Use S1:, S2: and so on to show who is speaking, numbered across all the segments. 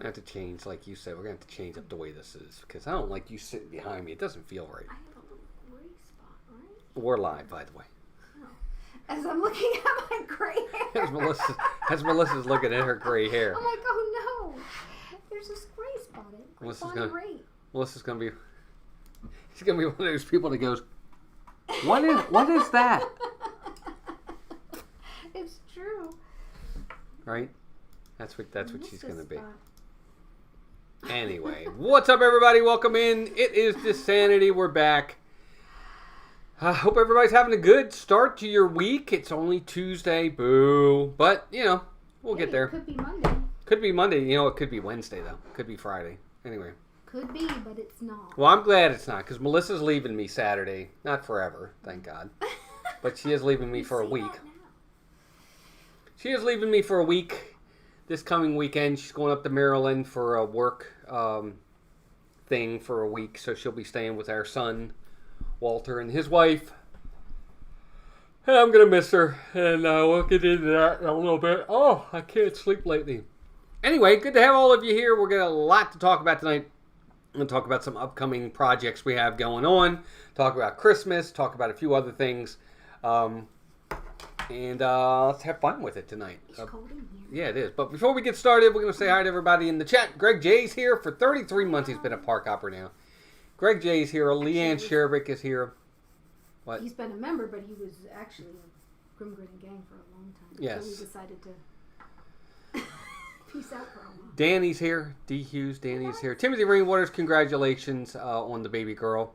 S1: have to change, like you said, we're going to have to change up the way this is. Because I don't like you sitting behind me. It doesn't feel right.
S2: I have a little gray spot, right?
S1: We're live, by the way.
S2: Oh. As I'm looking at my gray hair.
S1: As Melissa's looking at her gray hair.
S2: I'm like, oh no. There's this gray spot. Melissa's
S1: going to be... She's going to be one of those people that goes, What is that?
S2: It's true.
S1: Right? That's what she's going to be. Anyway, what's up, everybody? Welcome in. It is DISANITY. We're back. I hope everybody's having a good start to your week. It's only Tuesday. Boo. But, we'll get there.
S2: It could be Monday.
S1: Could be Monday. It could be Wednesday, though. Could be Friday. Anyway.
S2: Could be, but it's not.
S1: Well, I'm glad it's not, because Melissa's leaving me Saturday. Not forever, thank God. But she is leaving me for a week. She is leaving me for a week. This coming weekend, she's going up to Maryland for a work thing for a week. So she'll be staying with our son, Walter, and his wife. And I'm going to miss her. And we'll get into that in a little bit. Oh, I can't sleep lately. Anyway, good to have all of you here. We're got a lot to talk about tonight. I'm going to talk about some upcoming projects we have going on. Talk about Christmas. Talk about a few other things. And let's have fun with it tonight.
S2: It's cold in here.
S1: Yeah, it is. But before we get started, we're going to say hi to everybody in the chat. Greg J's here for 33 months. He's been a park hopper now. Greg J's here. Leanne Sherbick is here. What?
S2: He's been a member, but he was actually a Grim Grin Gang for a long time.
S1: Yes.
S2: So we decided to peace out for a while.
S1: Danny's here. D. Hughes. Danny's here. Timothy Rainwaters, congratulations on the baby girl.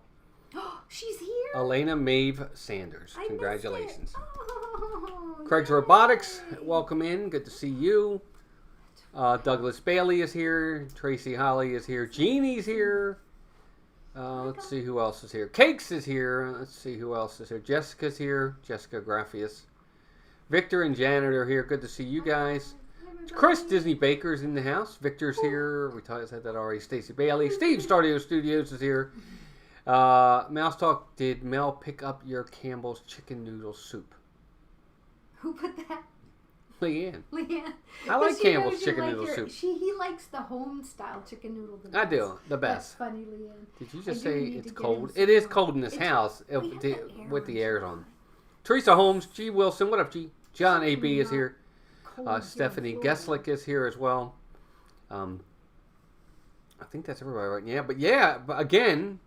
S2: She's here?
S1: Elena Maeve Sanders. Congratulations.
S2: Oh,
S1: Craig's Robotics, welcome in. Good to see you. Douglas Bailey is here. Tracy Holly is here. Jeannie's here. Let's see who else is here. Cakes is here. Let's see who else is here. Jessica's here. Jessica Graffius. Victor and Janet are here. Good to see you guys. Chris Disney Baker's in the house. Victor's here. We said that already. Stacy Bailey. Steve Stardio Studios is here. Mouse Talk, did Mel pick up your Campbell's chicken noodle soup?
S2: Who put that?
S1: Leanne.
S2: Leanne.
S1: I like Campbell's chicken noodle soup.
S2: He likes the home style chicken noodle the best.
S1: I do. The best.
S2: That's funny, Leanne.
S1: Did you just say it's cold? It is cold in this house with the air on. Teresa Holmes, G. Wilson. What up, G? John A.B. is here. Stephanie Gesslick is here as well. I think that's everybody right now. But again,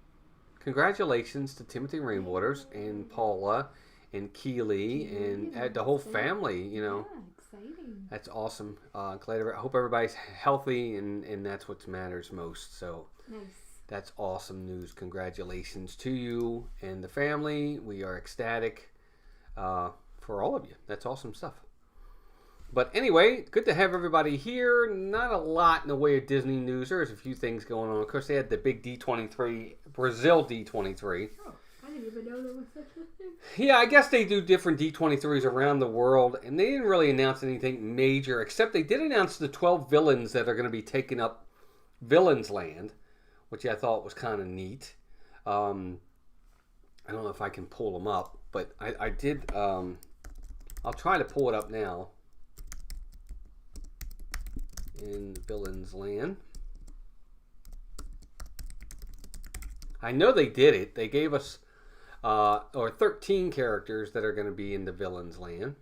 S1: congratulations to Timothy Rainwaters and Paula and Keely and the whole family,
S2: Yeah, exciting.
S1: That's awesome. I hope everybody's healthy and that's what matters most. So
S2: nice.
S1: That's awesome news. Congratulations to you and the family. We are ecstatic for all of you. That's awesome stuff. But anyway, good to have everybody here. Not a lot in the way of Disney news. There's a few things going on. Of course, they had the big D23, Brazil D23.
S2: Oh, I didn't even know there was such a thing.
S1: Yeah, I guess they do different D23s around the world. And they didn't really announce anything major, except they did announce the 12 villains that are going to be taking up Villains Land, which I thought was kind of neat. I don't know if I can pull them up, but I did. I'll try to pull it up now. In Villains Land. I know they did it. They gave us 13 characters that are going to be in the Villains Land.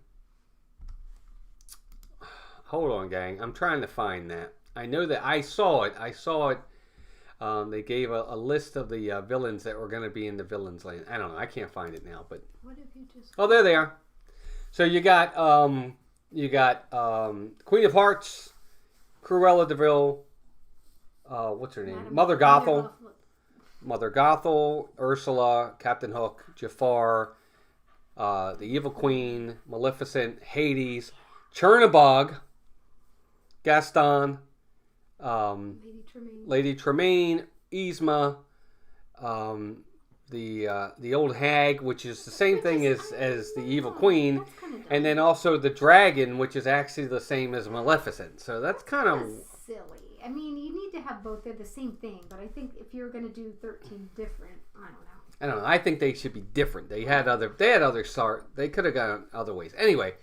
S1: Hold on, gang. I'm trying to find that. I know that I saw it. They gave a list of the villains that were going to be in the Villains Land. I don't know. I can't find it now. But
S2: what if you just...
S1: Oh, there they are. So you got Queen of Hearts, Cruella DeVille, what's her name? Mother Gothel, Ursula, Captain Hook, Jafar, the Evil Queen, Maleficent, Hades, Chernabog, Gaston, Lady Tremaine, Yzma, the old hag, which is the same thing as the Evil Queen, and then also the dragon, which is actually the same as Maleficent. So that's kind of
S2: silly. I mean, you need to have both. They're the same thing, but I think if you're going to do 13 different, I don't know.
S1: I don't know. I think they should be different. They had other start. They could have gone other ways. Anyway,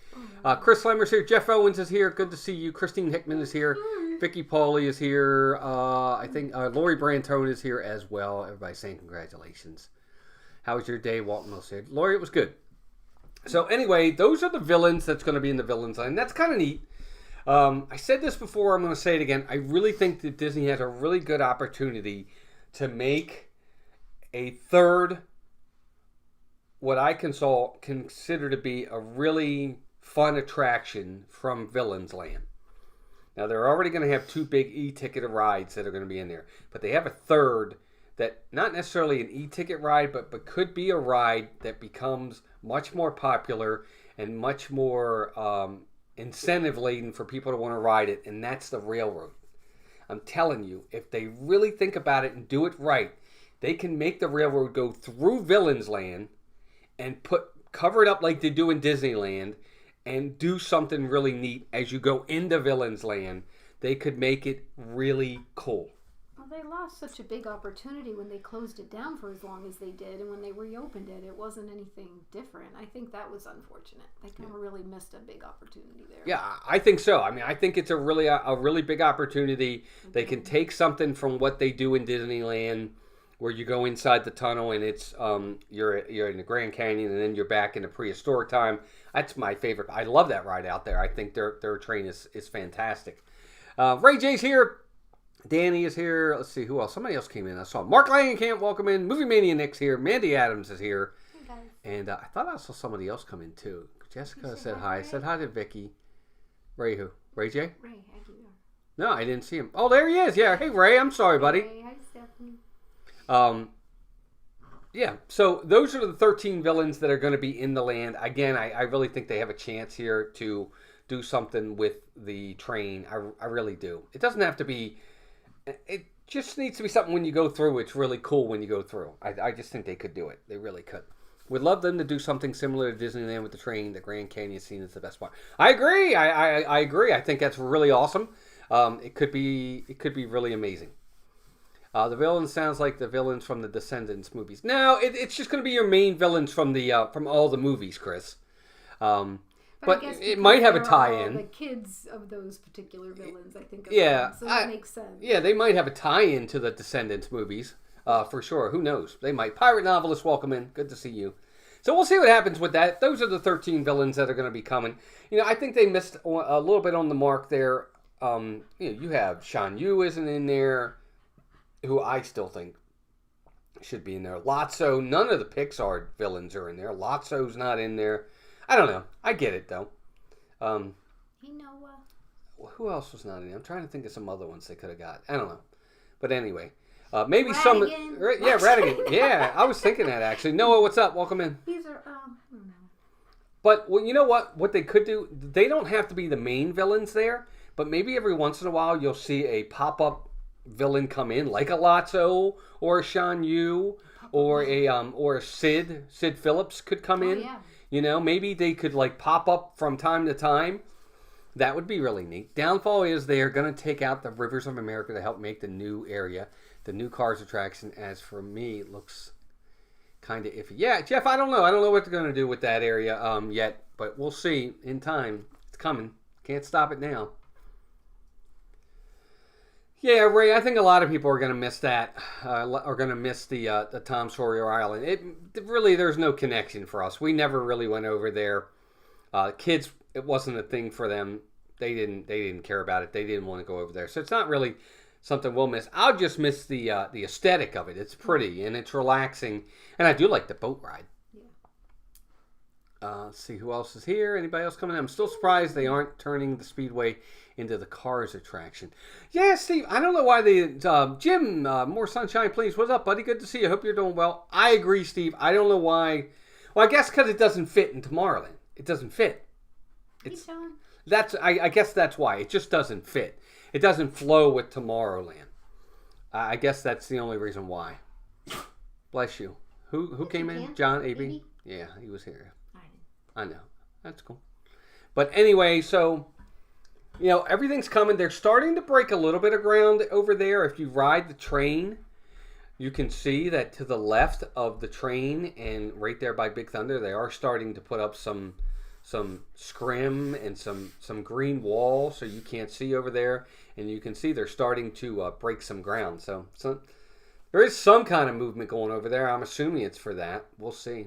S1: Chris Slimer's here. Jeff Owens is here. Good to see you. Christine Hickman is here. Vicky Pauly is here. I think Lori Brantone is here as well. Everybody saying congratulations. How was your day, Walton Mills said. Lori, it was good. So anyway, those are the villains that's going to be in the villains line. That's kind of neat. I said this before. I'm going to say it again. I really think that Disney has a really good opportunity to make a third, what I consider to be a really fun attraction from Villains Land. Now, they're already going to have 2 big e-ticket rides that are going to be in there. But they have a third that, not necessarily an e-ticket ride, but could be a ride that becomes much more popular and much more incentive-laden for people to want to ride it, and that's the railroad. I'm telling you, if they really think about it and do it right, they can make the railroad go through Villains Land and cover it up like they do in Disneyland and do something really neat as you go into Villains Land. They could make it really cool.
S2: Well, they lost such a big opportunity when they closed it down for as long as they did, and when they reopened it, it wasn't anything different. I think that was unfortunate. They kind of really missed a big opportunity there.
S1: Yeah, I think so. I mean, I think it's a really big opportunity. They can take something from what they do in Disneyland, where you go inside the tunnel and it's you're in the Grand Canyon and then you're back in the prehistoric time. That's my favorite. I love that ride out there. I think their train is fantastic. Ray J's here. Danny is here. Let's see who else. Somebody else came in. I saw Mark Langenkamp. Welcome in. Movie Mania Nick's here. Mandy Adams is here.
S2: Hey guys.
S1: And I thought I saw somebody else come in too. Jessica said hi. I said hi to Vicky. Ray who? Ray J?
S2: Ray, how'd you go?
S1: No, I didn't see him. Oh, there he is. Yeah. Hey Ray, I'm sorry, buddy.
S2: Hey, hi Stephanie.
S1: Yeah, so those are the 13 villains that are going to be in the land. Again, I really think they have a chance here to do something with the train. I really do. It doesn't have to be, it just needs to be something when you go through. It's really cool when you go through. I just think they could do it. They really could. Would love them to do something similar to Disneyland with the train. The Grand Canyon scene is the best part. I agree. I agree. I think that's really awesome. It could be really amazing. The villain sounds like the villains from the Descendants movies. No, it's just going to be your main villains from all the movies, Chris. But it might have a tie-in.
S2: The kids of those particular villains, I think. So that makes sense.
S1: Yeah, they might have a tie-in to the Descendants movies, for sure. Who knows? They might. Pirate Novelist, welcome in. Good to see you. So we'll see what happens with that. Those are the 13 villains that are going to be coming. I think they missed a little bit on the mark there. You have Shan Yu isn't in there, who I still think should be in there. Lotso, none of the Pixar villains are in there. Lotso's not in there. I don't know. I get it, though. Who else was not in there? I'm trying to think of some other ones they could have got. I don't know. But anyway, maybe
S2: Radigan.
S1: Yeah, Radigan. Yeah, I was thinking that, actually. Noah, what's up? Welcome in.
S2: These are, I don't know.
S1: But, well, you know what? What they could do, they don't have to be the main villains there, but maybe every once in a while you'll see a pop-up villain come in, like a Lotso or a Shan Yu or a Sid Phillips could come in.
S2: Yeah.
S1: Maybe they could pop up from time to time. That would be really neat. Downfall is they are going to take out the Rivers of America to help make the new area, the new Cars attraction. As for me, it looks kind of iffy. Yeah, Jeff, I don't know. I don't know what they're going to do with that area yet, but we'll see in time. It's coming. Can't stop it now. Yeah, Ray, I think a lot of people are going to miss that. Are going to miss the Tom Sawyer Island. There's no connection for us. We never really went over there. Kids, it wasn't a thing for them. They didn't care about it. They didn't want to go over there. So it's not really something we'll miss. I'll just miss the aesthetic of it. It's pretty and it's relaxing, and I do like the boat ride. Yeah. Let's see who else is here. Anybody else coming in? I'm still surprised they aren't turning the Speedway into the Cars attraction. Yeah, Steve, I don't know why they... Jim, more sunshine, please. What's up, buddy? Good to see you. Hope you're doing well. I agree, Steve. I don't know why... Well, I guess because it doesn't fit in Tomorrowland. It doesn't fit. I guess that's why. It just doesn't fit. It doesn't flow with Tomorrowland. I guess that's the only reason why. Bless you. Who came in? John, AB? Yeah, he was here. I know. That's cool. But anyway, so... everything's coming. They're starting to break a little bit of ground over there. If you ride the train, You can see that to the left of the train and right there by Big Thunder, they are starting to put up some scrim and some green wall, so you can't see over there. And you can see they're starting to break some ground. So there is some kind of movement going over there. I'm assuming it's for that. We'll see.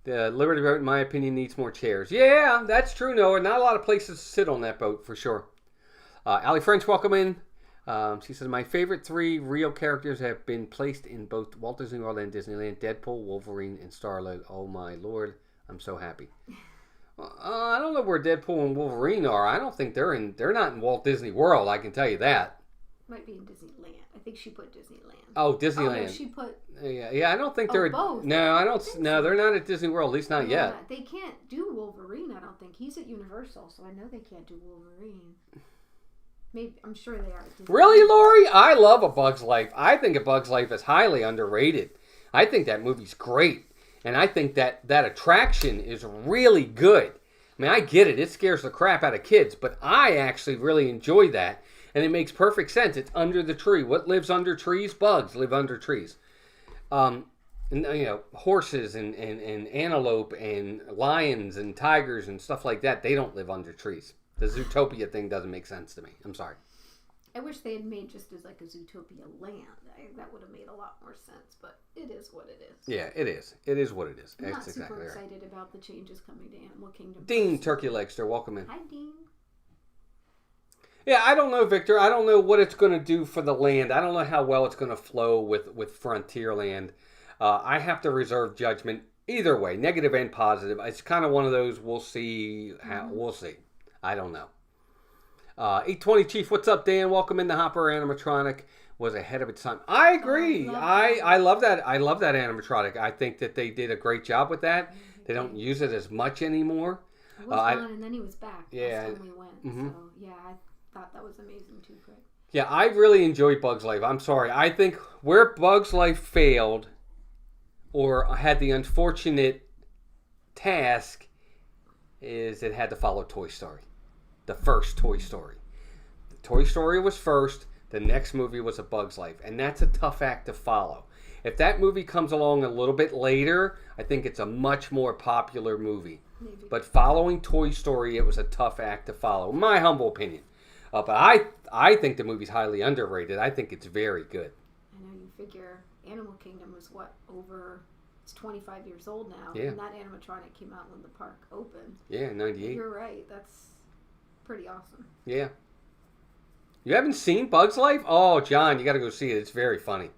S1: The Liberty boat, in my opinion, needs more chairs. Yeah, that's true, Noah. Not a lot of places to sit on that boat, for sure. Allie French, welcome in. She says, my favorite 3 real characters have been placed in both Walt Disney World and Disneyland. Deadpool, Wolverine, and Star-Lord. Oh, my Lord. I'm so happy. I don't know where Deadpool and Wolverine are. I don't think they're not in Walt Disney World. I can tell you that.
S2: Might be in Disneyland. I think she put Disneyland.
S1: Oh, Disneyland.
S2: Oh, no, she put.
S1: Yeah. I don't think they're.
S2: Both.
S1: No, I don't. No, they're not at Disney World. At least not yet.
S2: They can't do Wolverine. I don't think he's at Universal, so I know they can't do Wolverine. Maybe I'm sure they are. At Disney.
S1: Really, Lori? I love A Bug's Life. I think A Bug's Life is highly underrated. I think that movie's great, and I think that attraction is really good. I mean, I get it. It scares the crap out of kids, but I actually really enjoy that. And it makes perfect sense. It's under the tree. What lives under trees? Bugs live under trees. And, horses and antelope and lions and tigers and stuff like that, they don't live under trees. The Zootopia thing doesn't make sense to me. I'm sorry.
S2: I wish they had made just as like a Zootopia land. That would have made a lot more sense, but it is what it is.
S1: Yeah, it is. It is what it is.
S2: I'm
S1: That's
S2: not super
S1: exactly
S2: excited
S1: right.
S2: about the changes coming to Animal Kingdom.
S1: Dean Turkey Legster, welcome in.
S2: Hi, Dean.
S1: Yeah, I don't know, Victor. I don't know what it's going to do for the land. I don't know how well it's going to flow with Frontierland. I have to reserve judgment either way, negative and positive. It's kind of one of those. We'll see. We'll see. I don't know. 820 Chief, what's up, Dan? Welcome in. The Hopper animatronic was ahead of its time. I agree. I love that. I love that animatronic. I think that they did a great job with that. They don't use it as much anymore.
S2: He was gone, and then he was back.
S1: Yeah.
S2: Last time we went.
S1: Mm-hmm.
S2: So yeah, I thought that was amazing too, Craig.
S1: Yeah, I really enjoyed Bug's Life. I'm sorry. I think where Bug's Life failed or had the unfortunate task is it had to follow Toy Story. The first Toy Story. Toy Story was first. The next movie was A Bug's Life. And that's a tough act to follow. If that movie comes along a little bit later, I think it's a much more popular movie.
S2: Maybe.
S1: But following Toy Story, it was a tough act to follow. My humble opinion. But I think the movie's highly underrated. I think it's very good.
S2: I know you figure Animal Kingdom was it's 25 years old now.
S1: Yeah.
S2: And that animatronic came out when the park opened.
S1: Yeah, 98.
S2: You're right. That's pretty awesome.
S1: Yeah. You haven't seen Bug's Life? Oh, John, you got to go see it. It's very funny.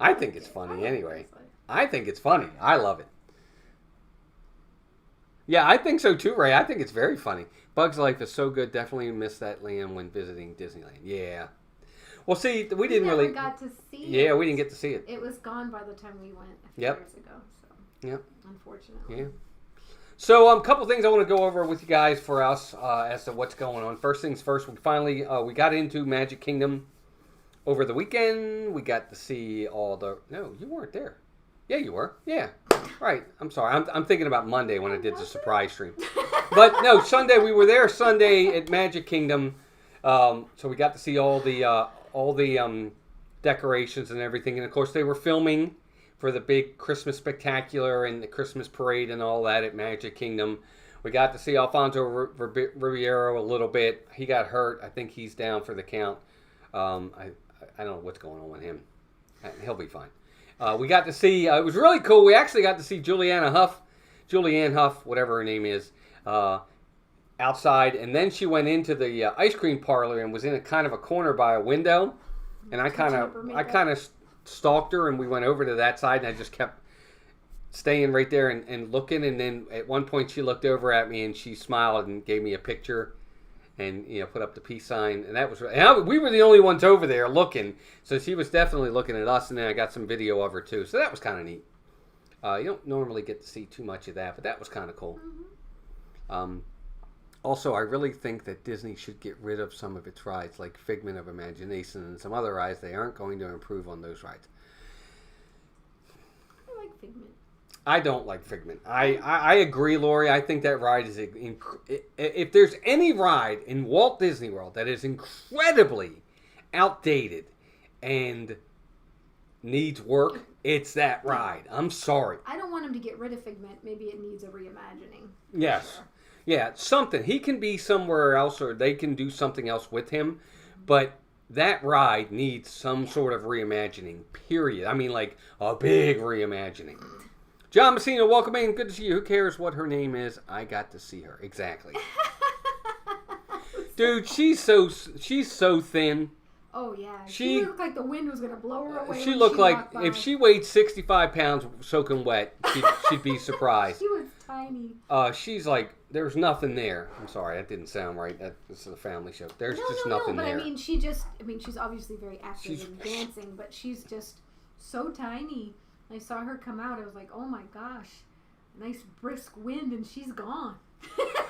S1: I think it's funny anyway. I think it's funny. I love it. Yeah, I think so too, Ray. I think it's very funny. Bug's Life is so good. Definitely missed that land when visiting Disneyland. Yeah. Well, see, we didn't really
S2: got to see it.
S1: Yeah, we didn't get to see it.
S2: It was gone by the time we went a few
S1: Yep.
S2: years ago. So.
S1: Yep.
S2: Unfortunately.
S1: Yeah. So, a couple things I want to go over with you guys for us as to what's going on. First things first, we finally we got into Magic Kingdom over the weekend. We got to see all the. No, you weren't there. Yeah, you were. Yeah. Right. I'm sorry. I'm thinking about Monday when I did the surprise stream. But no, Sunday we were there. Sunday at Magic Kingdom. So we got to see all the decorations and everything, and of course they were filming for the big Christmas spectacular and the Christmas parade and all that at Magic Kingdom. We got to see Alfonso Ribeiro a little bit. He got hurt. I think he's down for the count. I don't know what's going on with him. He'll be fine. We got to see, it was really cool. We actually got to see Julianne Hough, whatever her name is, outside. And then she went into the ice cream parlor and was in a kind of a corner by a window. And I kind of stalked her, and we went over to that side, and I just kept staying right there and looking. And then at one point she looked over at me and she smiled and gave me a picture and put up the peace sign. And that was we were the only ones over there looking, so she was definitely looking at us. And then I got some video of her too, so that was kind of neat. You don't normally get to see too much of that, but that was kind of cool. Mm-hmm. Also, I really think that Disney should get rid of some of its rides, like Figment of Imagination and some other rides. They aren't going to improve on those rides.
S2: I like Figment.
S1: I don't like Figment. I agree, Lori. I think that ride is... If there's any ride in Walt Disney World that is incredibly outdated and needs work, it's that ride. I'm sorry.
S2: I don't want him to get rid of Figment. Maybe it needs a reimagining.
S1: Yes.
S2: Sure.
S1: Yeah, something. He can be somewhere else or they can do something else with him, but that ride needs some sort of reimagining, period. I mean, like a big reimagining. John Messina, welcome in. Good to see you. Who cares what her name is? I got to see her. Exactly. Dude, she's so thin.
S2: Oh, yeah. She looked like the wind was going to blow her away.
S1: She looked like if she weighed 65 pounds soaking wet, she'd be surprised.
S2: She was tiny.
S1: She's like, there's nothing there. I'm sorry, that didn't sound right. This is a family show. There's just nothing
S2: but
S1: there.
S2: I mean, she's obviously very active and dancing, but she's just so tiny. I saw her come out. I was like, oh my gosh, nice brisk wind, and she's gone.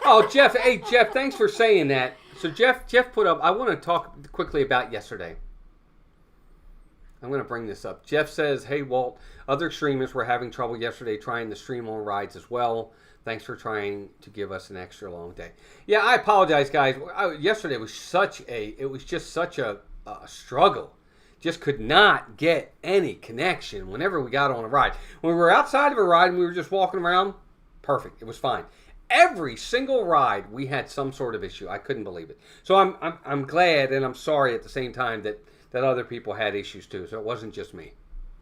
S1: Oh, Jeff. Hey, Jeff, thanks for saying that. So Jeff put up, I want to talk quickly about yesterday. I'm going to bring this up. Jeff says, hey, Walt, other streamers were having trouble yesterday trying to stream on rides as well. Thanks for trying to give us an extra long day. Yeah, I apologize, guys. Yesterday was just such a struggle. Just could not get any connection whenever we got on a ride. When we were outside of a ride and we were just walking around, perfect. It was fine. Every single ride, we had some sort of issue. I couldn't believe it. So I'm glad and I'm sorry at the same time that other people had issues too. So it wasn't just me.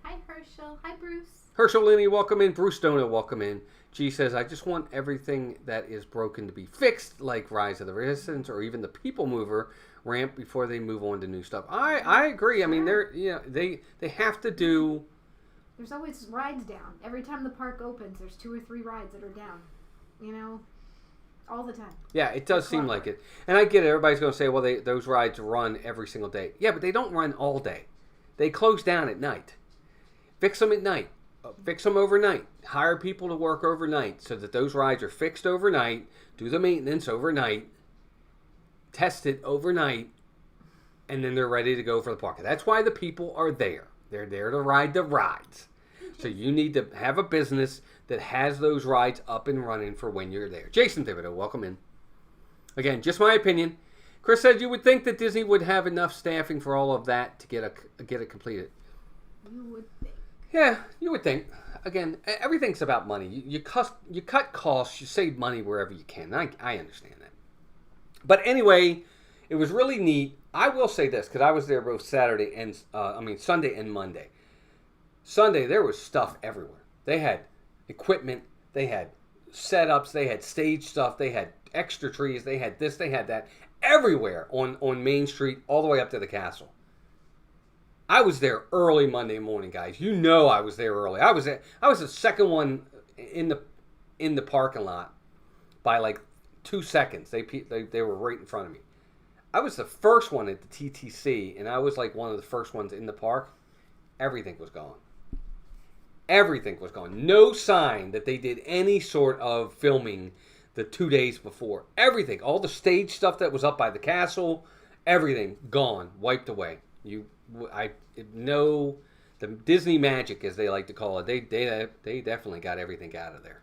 S2: Hi, Herschel. Hi, Bruce.
S1: Herschel Linney, welcome in. Bruce Dona, welcome in. G says, I just want everything that is broken to be fixed, like Rise of the Resistance or even the People Mover ramp before they move on to new stuff. I agree. I mean, they have to do.
S2: There's always rides down. Every time the park opens, there's 2 or 3 rides that are down. You know, all the time.
S1: Yeah, it does seem like it. And I get it. Everybody's going to say, well, those rides run every single day. Yeah, but they don't run all day. They close down at night. Fix them at night. Fix them overnight. Hire people to work overnight so that those rides are fixed overnight. Do the maintenance overnight. Test it overnight. And then they're ready to go for the park. That's why the people are there. They're there to ride the rides. So you need to have a business that has those rides up and running for when you're there. Jason Thibodeau, welcome in. Again, just my opinion. Chris said you would think that Disney would have enough staffing for all of that to get it completed.
S2: You would think.
S1: Yeah, you would think. Again, everything's about money. You cut costs, you save money wherever you can. I understand that. But anyway, it was really neat. I will say this, because I was there both Sunday and Monday. Sunday, there was stuff everywhere. They had equipment, they had setups, they had stage stuff, they had extra trees, they had this, they had that, everywhere on Main Street, all the way up to the castle. I was there early Monday morning, guys. You know I was there early. I was the second one in the parking lot by like 2 seconds. They were right in front of me. I was the first one at the TTC, and I was like one of the first ones in the park. Everything was gone. Everything was gone. No sign that they did any sort of filming the 2 days before. Everything, all the stage stuff that was up by the castle, everything gone, wiped away. I know the Disney magic, as they like to call it. They definitely got everything out of there.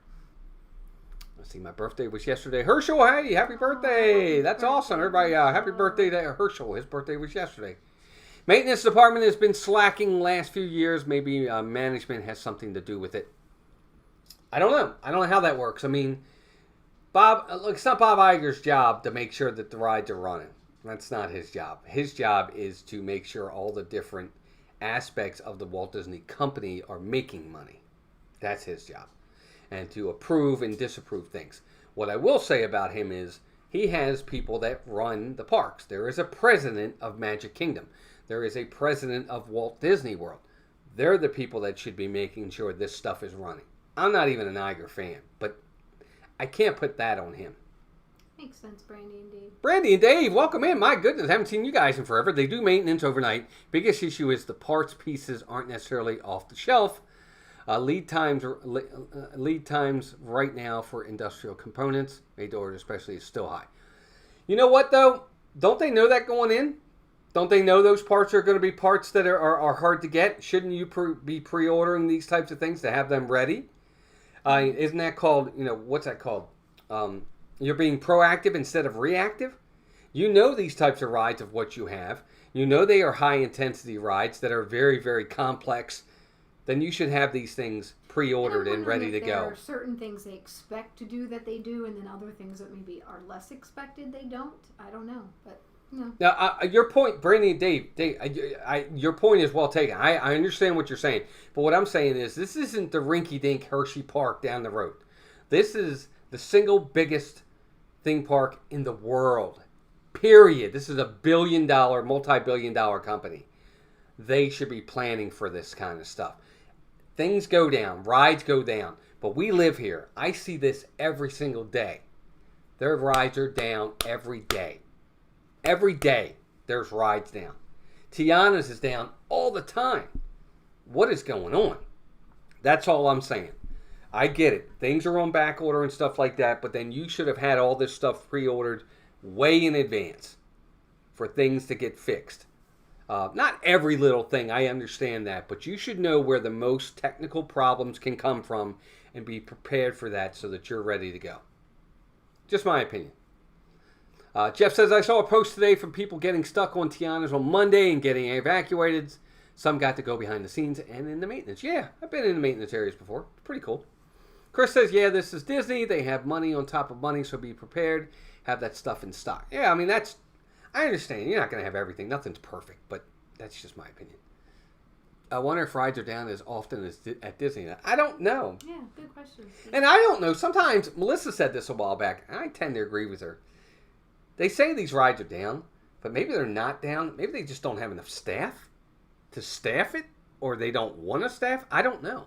S1: Let's see, my birthday was yesterday. Herschel, hey, happy birthday! That's awesome, everybody. Happy birthday to Herschel. His birthday was yesterday. Maintenance department has been slacking last few years. Maybe management has something to do with it. I don't know. I don't know how that works. I mean, it's not Bob Iger's job to make sure that the rides are running. That's not his job. His job is to make sure all the different aspects of the Walt Disney Company are making money. That's his job. And to approve and disapprove things. What I will say about him is he has people that run the parks. There is a president of Magic Kingdom. There is a president of Walt Disney World. They're the people that should be making sure this stuff is running. I'm not even an Iger fan, but I can't put that on him.
S2: Makes sense, Brandy and Dave.
S1: Brandy and Dave, welcome in. My goodness, I haven't seen you guys in forever. They do maintenance overnight. Biggest issue is the parts pieces aren't necessarily off the shelf. Lead times right now for industrial components, made to order especially, is still high. You know what, though? Don't they know that going in? Don't they know those parts are going to be parts that are hard to get? Shouldn't you be pre-ordering these types of things to have them ready? Isn't that called, what's that called? You're being proactive instead of reactive. You know these types of rides of what you have. You know they are high intensity rides that are very, very complex. Then you should have these things pre-ordered and ready to go.
S2: There are certain things they expect to do that they do, and then other things that maybe are less expected they don't. I don't know, but no.
S1: Now, your point, Brandy and Dave, your point is well taken. I understand what you're saying, but what I'm saying is this isn't the rinky-dink Hershey Park down the road. This is the single biggest theme park in the world. Period. This is a billion-dollar, multi-billion-dollar company. They should be planning for this kind of stuff. Things go down, rides go down, but we live here. I see this every single day. Their rides are down every day. Every day, there's rides down. Tiana's is down all the time. What is going on? That's all I'm saying. I get it. Things are on back order and stuff like that, but then you should have had all this stuff pre-ordered way in advance for things to get fixed. Not every little thing, I understand that, but you should know where the most technical problems can come from and be prepared for that so that you're ready to go. Just my opinion. Jeff says, I saw a post today from people getting stuck on Tiana's on Monday and getting evacuated. Some got to go behind the scenes and in the maintenance. Yeah, I've been in the maintenance areas before. It's pretty cool. Chris says, yeah, this is Disney. They have money on top of money, so be prepared. Have that stuff in stock. Yeah, I mean, I understand. You're not going to have everything. Nothing's perfect, but that's just my opinion. I wonder if rides are down as often as at Disney. I don't know.
S2: Yeah, good question.
S1: And I don't know. Sometimes, Melissa said this a while back, and I tend to agree with her. They say these rides are down, but maybe they're not down. Maybe they just don't have enough staff to staff it, or they don't want to staff. I don't know.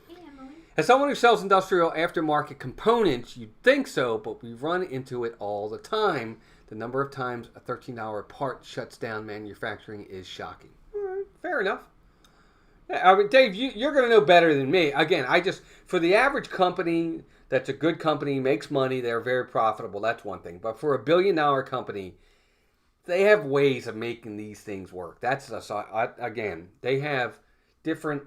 S2: Hey, Emily.
S1: As someone who sells industrial aftermarket components, you'd think so, but we run into it all the time. The number of times a $13 part shuts down manufacturing is shocking. Fair enough. I mean, Dave, you're going to know better than me. Again, for the average company that's a good company, makes money, they're very profitable, that's one thing. But for a billion-dollar company, they have ways of making these things work. Again, they have different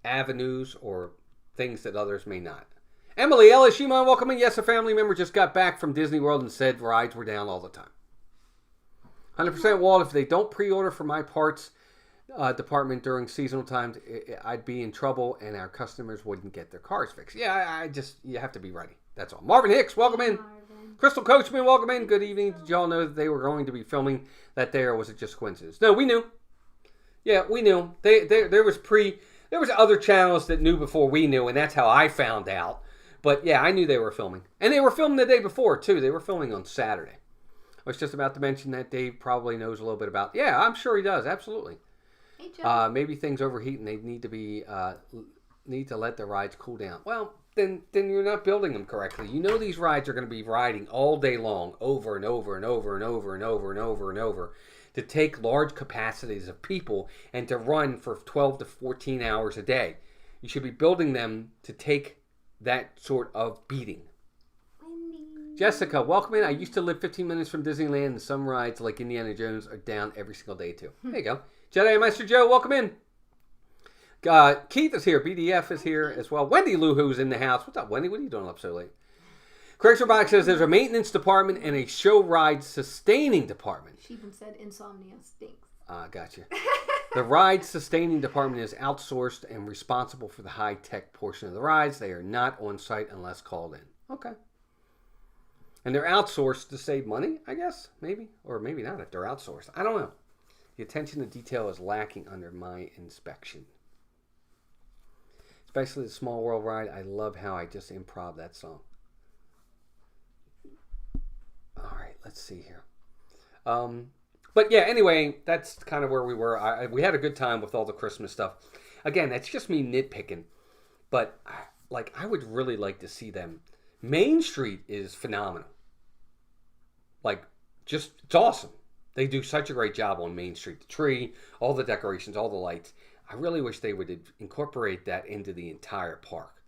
S1: avenues or things that others may not. Emily, Shimon, welcome in. Yes, a family member just got back from Disney World and said rides were down all the time. 100% Walt, if they don't pre-order for my parts department during seasonal times, I'd be in trouble and our customers wouldn't get their cars fixed. Yeah, you have to be ready. That's all. Marvin Hicks, welcome in. Crystal Coachman, welcome in. Good evening. Did y'all know that they were going to be filming that day, or was it just coincidence? No, we knew. Yeah, we knew. There was other channels that knew before we knew, and that's how I found out. But yeah, I knew they were filming. And they were filming the day before, too. They were filming on Saturday. I was just about to mention that Dave probably knows a little bit about. Yeah, I'm sure he does. Absolutely.
S2: Hey, Joe.
S1: Maybe things overheat and they need to let the rides cool down. Well, then you're not building them correctly. You know these rides are going to be riding all day long, over and over and over and over and over and over and over, to take large capacities of people and to run for 12 to 14 hours a day. You should be building them to take that sort of beating. Jessica, welcome in. I used to live 15 minutes from Disneyland, and some rides like Indiana Jones are down every single day too. There you go. Jedi Master Joe, welcome in. Keith is here. BDF is here as well. Wendy Lou, who's in the house. What's up, Wendy? What are you doing up so late? Craig's Robotics says there's a maintenance department and a show ride sustaining department.
S2: She even said insomnia stinks.
S1: Gotcha. The ride sustaining department is outsourced and responsible for the high-tech portion of the rides. They are not on site unless called in. Okay. And they're outsourced to save money, I guess, maybe. Or maybe not if they're outsourced. I don't know. The attention to detail is lacking under my inspection. Especially the Small World ride. I love how I just improv that song. All right, let's see here. But yeah, anyway, that's kind of where we were. We had a good time with all the Christmas stuff. Again, that's just me nitpicking. But I would really like to see them. Main Street is phenomenal. It's awesome. They do such a great job on Main Street. The tree, all the decorations, all the lights. I really wish they would incorporate that into the entire park.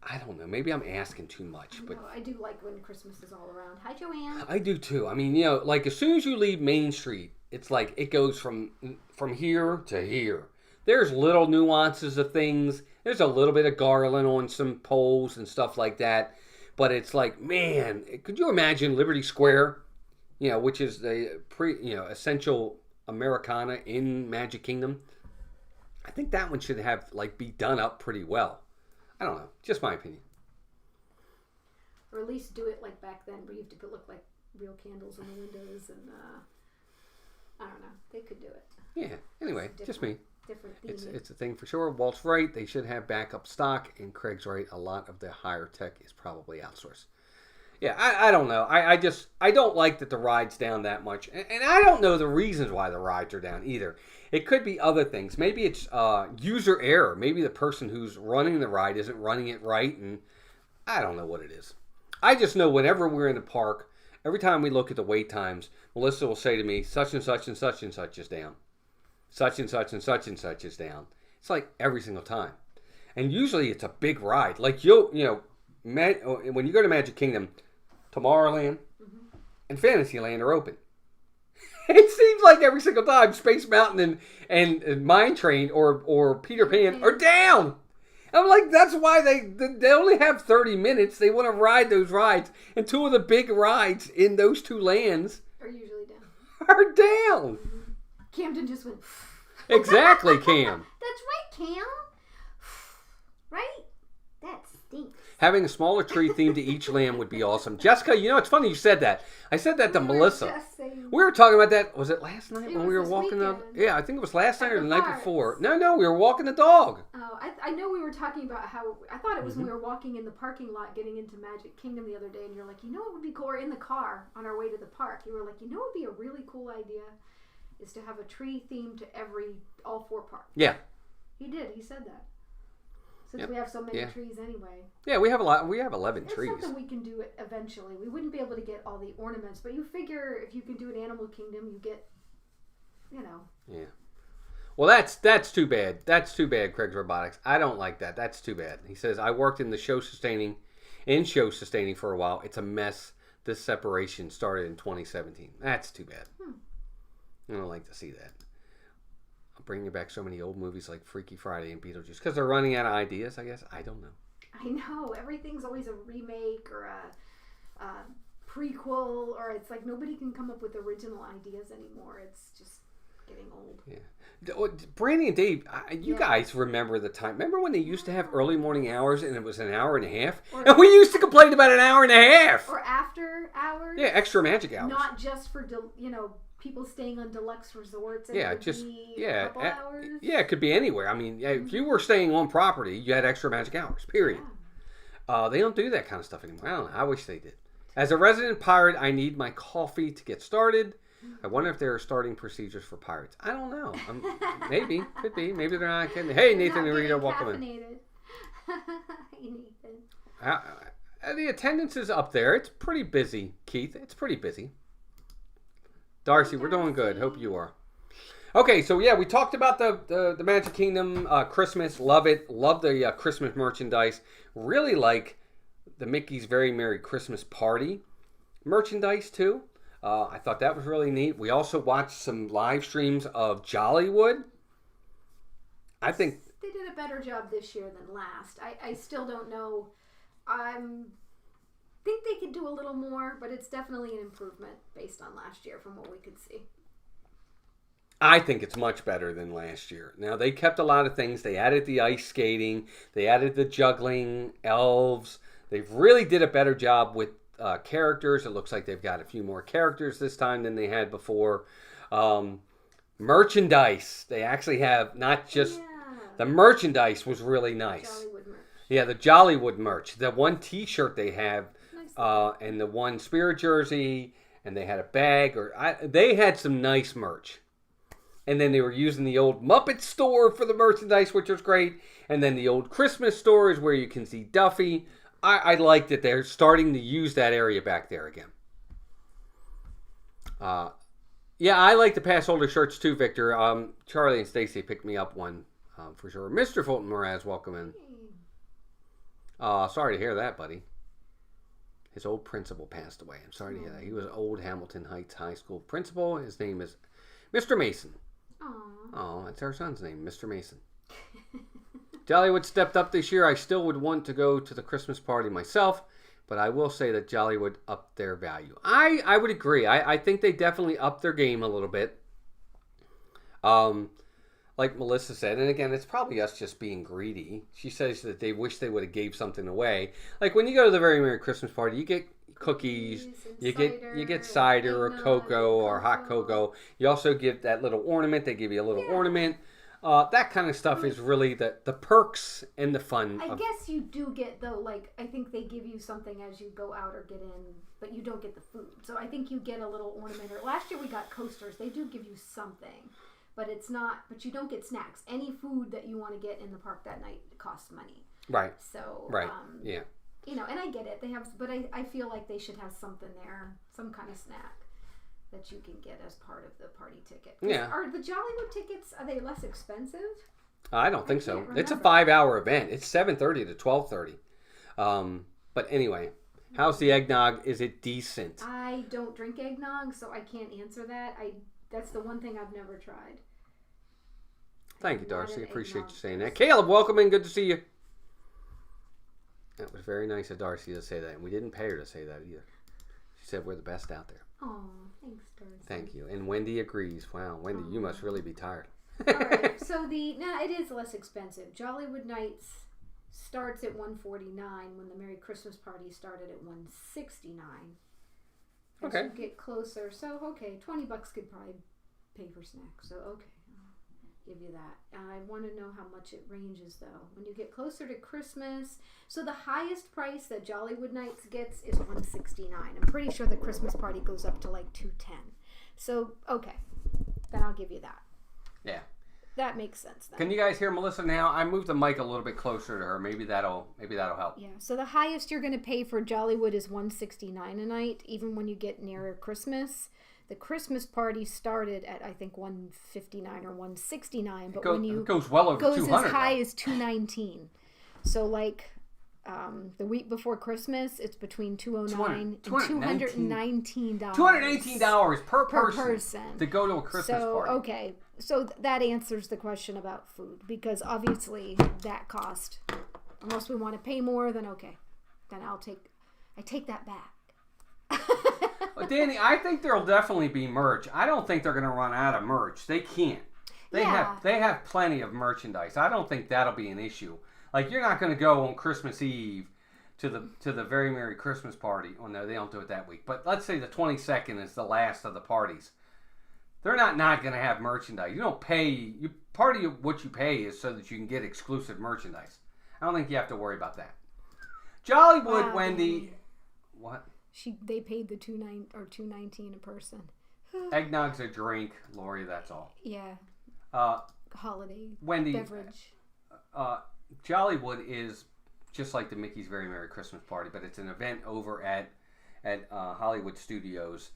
S1: I don't know. Maybe I'm asking too much. But
S2: I do like when Christmas is all around. Hi, Joanne.
S1: I do too. I mean, as soon as you leave Main Street, it's like it goes from here to here. There's little nuances of things. There's a little bit of garland on some poles and stuff like that. But it's like, man, could you imagine Liberty Square? which is the essential Americana in Magic Kingdom. I think that one should have be done up pretty well. I don't know, just my opinion.
S2: Or at least do it like back then, where you have to look like real candles on the windows, and I don't know, they could do it.
S1: Yeah. Anyway, just me.
S2: Different
S1: It's a thing for sure. Walt's right. They should have backup stock, and Craig's right. A lot of the higher tech is probably outsourced. Yeah, I don't know. I don't like that the ride's down that much, and I don't know the reasons why the rides are down either. It could be other things. Maybe it's user error. Maybe the person who's running the ride isn't running it right, and I don't know what it is. I just know whenever we're in the park, every time we look at the wait times, Melissa will say to me, such and such and such and such is down. Such and such and such and such is down. It's like every single time. And usually it's a big ride. Like when you go to Magic Kingdom, Tomorrowland and Fantasyland are open. It seems like every single time Space Mountain and Mine Train or Peter Pan are down. I'm like, that's why they only have 30 minutes. They want to ride those rides. And two of the big rides in those two lands
S2: are usually down.
S1: Are down.
S2: Mm-hmm. Camden just went.
S1: Exactly, Cam.
S2: That's right, Cam. Right? That stinks.
S1: Having a smaller tree theme to each land would be awesome. Jessica, it's funny you said that. I said that to Melissa. We were talking about that. Was it last night when we were walking up? Yeah, I think it was last night or the night before. No, we were walking the dog.
S2: Oh, I know we were talking about how, I thought it was when we were walking in the parking lot getting into Magic Kingdom the other day, and you're like, what would be cool? Or in the car on our way to the park, you were like, what would be a really cool idea is to have a tree theme to all 4 parks.
S1: Yeah.
S2: He said that. Since we have so many trees anyway.
S1: Yeah, we have a lot. We have 11 trees.
S2: It's something we can do it eventually. We wouldn't be able to get all the ornaments, but you figure if you can do an Animal Kingdom, you get,
S1: Yeah. Well, that's too bad. That's too bad, Craig's Robotics. I don't like that. That's too bad. He says, I worked in show sustaining for a while. It's a mess. This separation started in 2017. That's too bad. I don't like to see that. Bringing back so many old movies like Freaky Friday and Beetlejuice because they're running out of ideas, I guess. I don't know.
S2: I know. Everything's always a remake or a prequel, or it's like nobody can come up with original ideas anymore. It's just getting old.
S1: Yeah. Brandy and Dave, you guys remember the time. Remember when they used to have early morning hours and it was an hour and a half? And we used to complain about an hour and a half.
S2: Or after hours.
S1: Yeah, extra magic hours.
S2: Not just for, people staying on deluxe resorts. And couple hours.
S1: Yeah, it could be anywhere. I mean, if you were staying on property, you had extra magic hours, period. Yeah. They don't do that kind of stuff anymore. I don't know. I wish they did. As a resident pirate, I need my coffee to get started. I wonder if there are starting procedures for pirates. I don't know. Maybe. Could be. Maybe they're not kidding. Hey, Nathan and Rita, welcome in.
S2: Hey, Nathan.
S1: The attendance is up there. It's pretty busy, Keith. It's pretty busy. Darcy, we're doing good. Hope you are. Okay, so we talked about the Magic Kingdom Christmas. Love it. Love the Christmas merchandise. Really like the Mickey's Very Merry Christmas Party merchandise too. I thought that was really neat. We also watched some live streams of Jollywood. I think
S2: they did a better job this year than last. I still don't know. Think they could do a little more, but it's definitely an improvement based on last year from what we could see.
S1: I think it's much better than last year. Now, they kept a lot of things. They added the ice skating. They added the juggling, elves. They've really did a better job with characters. It looks like they've got a few more characters this time than they had before. Merchandise. They actually have not just... The merchandise was really nice.
S2: Jollywood merch.
S1: Yeah, the Jollywood merch. The one t-shirt they have... and the one Spirit jersey, and they had a bag, they had some nice merch. And then they were using the old Muppet store for the merchandise, which was great. And then the old Christmas store is where you can see Duffy. I like that they're starting to use that area back there again. I like the pass holder shirts too, Victor. Charlie and Stacy picked me up one for sure. Mr. Fulton Mraz, welcome in. Sorry to hear that, buddy. His old principal passed away. I'm sorry to hear that. He was an old Hamilton Heights High School principal. His name is Mr. Mason. Oh, that's our son's name, Mr. Mason. Jollywood stepped up this year. I still would want to go to the Christmas party myself, But I will say that Jollywood upped their value. I would agree. I think they definitely upped their game a little bit. Like Melissa said, and again, it's probably us just being greedy. She says that they wish they would have gave something away. Like when you go to the Very Merry Christmas Party, you get cookies, you get cider or cocoa or hot cocoa. You also give that little ornament. They give you a little ornament. That kind of stuff is really the perks and the fun.
S2: I guess you do get, though, like, I think they give you something as you go out or get in, but you don't get the food. So I think you get a little ornament. Or last year we got coasters. They do give you something, but it's not, but you don't get snacks. Any food that you want to get in the park that night costs money.
S1: Right.
S2: So,
S1: yeah.
S2: You know, and I get it. They have, but I feel like they should have something there, some kind of snack that you can get as part of the party ticket.
S1: Yeah.
S2: Are the Jollywood tickets, are they less expensive?
S1: I don't think so. It's a 5-hour event. It's 7:30 to 12:30. But anyway, how's the eggnog? Is it decent?
S2: I don't drink eggnog, so I can't answer that. That's the one thing I've never tried.
S1: Thank you, Darcy. Appreciate you saying that. Caleb, welcome in. Good to see you. That was very nice of Darcy to say that. And we didn't pay her to say that either. She said we're the best out there.
S2: Oh, thanks, Darcy.
S1: Thank you. And Wendy agrees. Wow, Wendy, you must really be tired.
S2: All right. So it is less expensive. Jollywood Nights starts at $149 when the Merry Christmas Party started at $169. As you get closer, so $20 could probably pay for snacks. So I'll give you that. I want to know how much it ranges though. When you get closer to Christmas, so the highest price that Jollywood Nights gets is $169. I'm pretty sure the Christmas Party goes up to like $210. So then I'll give you that.
S1: Yeah.
S2: That makes sense then.
S1: Can you guys hear Melissa now? I moved the mic a little bit closer to her. Maybe that'll help.
S2: Yeah. So the highest you're going to pay for Jollywood is $169 a night, even when you get nearer Christmas. The Christmas Party started at I think $159 or $169, but when you
S1: it goes well over $200.
S2: Goes as high as $219. So like the week before Christmas, it's between $209 and $219.
S1: $218 per person to go to a Christmas party.
S2: So that answers the question about food, because obviously that cost, unless we want to pay more, then I take that back.
S1: Well, Danny, I think there'll definitely be merch. I don't think they're going to run out of merch. They can't. They have plenty of merchandise. I don't think that'll be an issue. Like, you're not going to go on Christmas Eve to the Very Merry Christmas Party. Oh no, they don't do it that week. But let's say the 22nd is the last of the parties. They're not going to have merchandise. You don't pay. Part of what you pay is so that you can get exclusive merchandise. I don't think you have to worry about that. Jollywood, Wendy. What?
S2: They paid the $219 a person.
S1: Eggnog's a drink, Lori. That's all.
S2: Yeah. Holiday
S1: Wendy,
S2: beverage.
S1: Jollywood is just like the Mickey's Very Merry Christmas Party, but it's an event over at Hollywood Studios.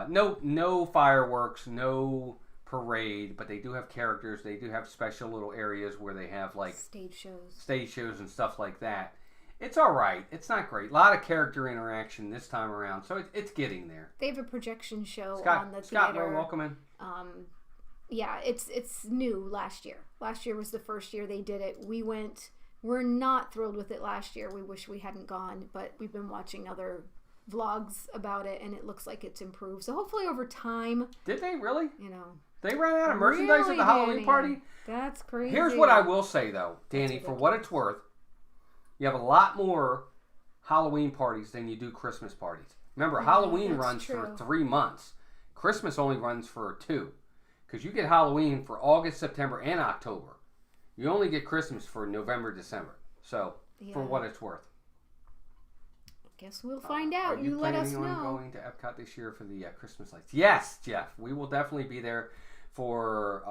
S1: No fireworks, no parade, but they do have characters. They do have special little areas where they have like
S2: stage shows
S1: and stuff like that. It's all right. It's not great. A lot of character interaction this time around, so it's getting there.
S2: They have a projection show on the
S1: Scott,
S2: theater.
S1: welcome in.
S2: Yeah, it's new last year. Last year was the first year they did it. We went. We're not thrilled with it last year. We wish we hadn't gone, but we've been watching other vlogs about it, and it looks like it's improved. So hopefully over time.
S1: Did they really?
S2: You know.
S1: They ran out of merchandise at the Halloween party?
S2: That's crazy.
S1: Here's what I will say, though, Danny, for what it's worth. You have a lot more Halloween parties than you do Christmas parties. Remember, Halloween runs for 3 months. Christmas only runs for 2. Because you get Halloween for August, September, and October. You only get Christmas for November, December. So, for what it's worth.
S2: Guess we'll find out. You let us know.
S1: Are you planning on going to Epcot this year for the Christmas lights? Yes, Jeff. We will definitely be there for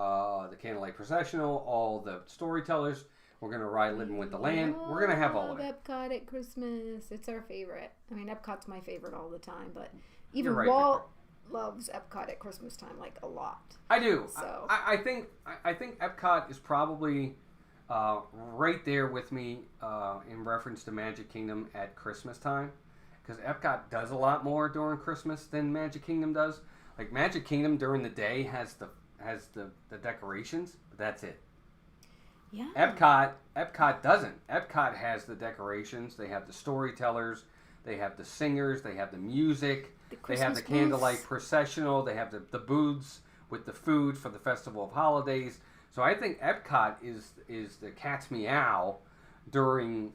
S1: the Candlelight Processional, all the storytellers. We're going to ride Living with the Land. We're going to have all of it.
S2: Epcot at Christmas. It's our favorite. I mean, Epcot's my favorite all the time, but even Walt loves Epcot at Christmas time like a lot.
S1: I do.
S2: So
S1: I think Epcot is probably right there with me in reference to Magic Kingdom at Christmas time, because Epcot does a lot more during Christmas than Magic Kingdom does. Like Magic Kingdom during the day has the decorations, but that's it.
S2: Yeah.
S1: Epcot doesn't. Epcot has the decorations. They have the storytellers. They have the singers. They have the music. They have the
S2: Christmas
S1: candlelight
S2: booths.
S1: processional. They have the booths with the food for the Festival of Holidays. So I think Epcot is the cat's meow during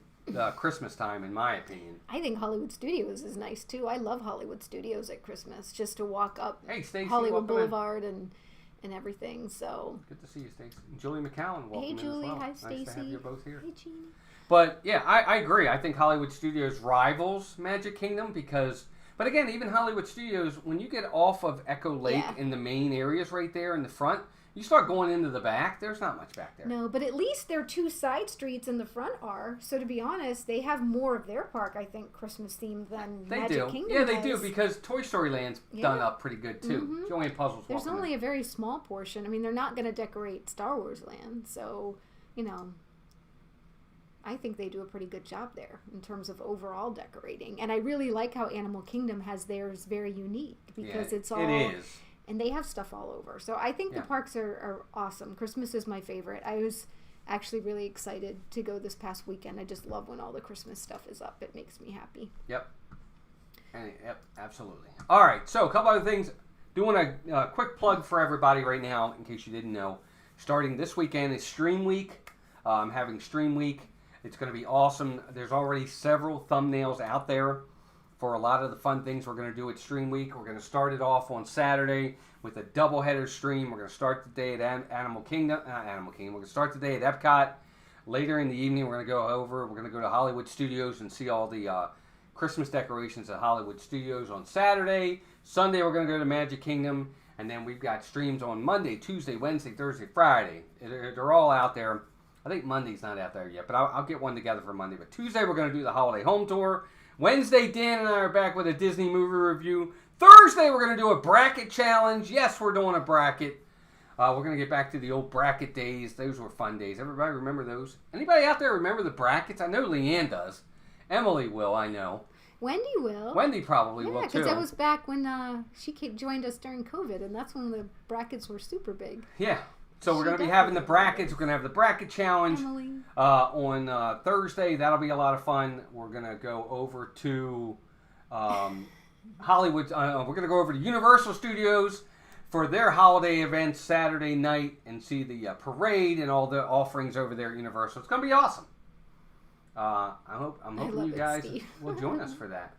S1: Christmas time, in my opinion.
S2: I think Hollywood Studios is nice too. I love Hollywood Studios at Christmas, just to walk up
S1: Hey, Stacey,
S2: Hollywood
S1: welcome in.
S2: Boulevard and everything. So
S1: Good to see you, Stacey. And Julie McCowan, welcome
S2: hey
S1: in
S2: Julie,
S1: as well.
S2: hi
S1: Nice to have
S2: Stacy.
S1: you both here.
S2: Hey Jeannie.
S1: But yeah, I agree. I think Hollywood Studios rivals Magic Kingdom because, but again, even Hollywood Studios, when you get off of Echo Lake
S2: Yeah.
S1: in the main areas right there in the front, you start going into the back, there's not much back there.
S2: No, but at least their two side streets in the front are. So to be honest, they have more of their park, I think, Christmas themed than
S1: They
S2: Magic
S1: do.
S2: Kingdom
S1: Yeah, they
S2: has.
S1: do because Toy Story Land's done
S2: Yeah.
S1: up pretty good too.
S2: Mhm.
S1: Joanne Puzzles
S2: There's
S1: welcome
S2: only
S1: in.
S2: a very small portion. I mean, they're not going to decorate Star Wars Land, so you know. I think they do a pretty good job there in terms of overall decorating, and I really like how Animal Kingdom has theirs very unique because
S1: Yeah,
S2: it's all
S1: it is.
S2: and they have stuff all over. So I think the
S1: Yeah.
S2: parks are awesome. Christmas is my favorite. I was actually really excited to go this past weekend. I just love when all the Christmas stuff is up. It makes me happy.
S1: Yep. Yep, absolutely. All right, so a couple other things. Doing a quick plug for everybody right now, in case you didn't know. Starting this weekend is Stream Week. I'm having Stream Week. It's going to be awesome. There's already several thumbnails out there for a lot of the fun things we're going to do at Stream Week. We're going to start it off on Saturday with a doubleheader stream. We're going to start the day at Animal Kingdom. Not Animal Kingdom. We're going to start the day at Epcot. Later in the evening, we're going to We're going to go to Hollywood Studios and see all the Christmas decorations at Hollywood Studios on Saturday. Sunday, we're going to go to Magic Kingdom. And then we've got streams on Monday, Tuesday, Wednesday, Thursday, Friday. They're all out there. I think Monday's not out there yet, but I'll get one together for Monday. But Tuesday, we're going to do the Holiday Home Tour. Wednesday, Dan and I are back with a Disney movie review. Thursday, we're going to do a bracket challenge. Yes, we're doing a bracket. We're going to get back to the old bracket days. Those were fun days. Everybody remember those? Anybody out there remember the brackets? I know Leanne does. Emily will, I know.
S2: Wendy will.
S1: Wendy probably
S2: Yeah,
S1: will, too.
S2: because that was back when she joined us during COVID, and that's when the brackets were super big.
S1: Yeah. So we're
S2: She
S1: going to be having the
S2: definitely
S1: brackets. We're going to have the bracket challenge
S2: Emily.
S1: on Thursday. That'll be a lot of fun. We're going to go over to Hollywood. We're going to go over to Universal Studios for their holiday event Saturday night and see the parade and all the offerings over there at Universal. It's going to be awesome. I'm hoping
S2: love
S1: you
S2: it,
S1: guys
S2: Steve.
S1: will join us for that.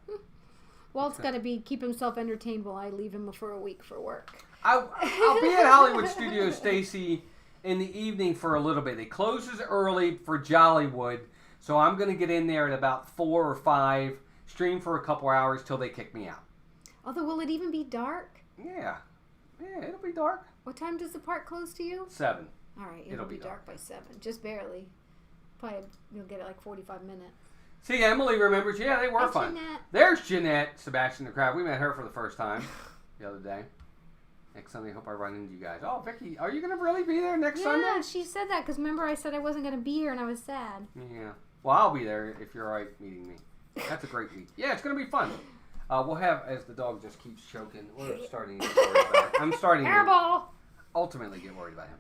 S2: Walt's got to keep himself entertained while I leave him for a week for work.
S1: I'll be at Hollywood Studios, Stacy, in the evening for a little bit. It closes early for Jollywood, so I'm going to get in there at about 4 or 5, stream for a couple hours till they kick me out.
S2: Although, will it even be dark?
S1: Yeah, it'll be dark.
S2: What time does the park close to you?
S1: 7.
S2: All right, it'll be dark by 7. Just barely. Probably you'll get it like 45 minutes.
S1: See, Emily remembers. Yeah, they were
S2: Hey,
S1: fun.
S2: Jeanette.
S1: There's Jeanette, Sebastian the Crab. We met her for the first time the other day. Next Sunday, I hope I run into you guys. Oh, Vicky, are you going to really be there next Sunday?
S2: Yeah, she said that because remember I said I wasn't going to be here and I was sad.
S1: Yeah. Well, I'll be there if you're all right meeting me. That's a great week. Yeah, it's going to be fun. We'll have, as the dog just keeps choking, we're starting to get worried about it. I'm starting to
S2: Airball!
S1: ultimately get worried about him.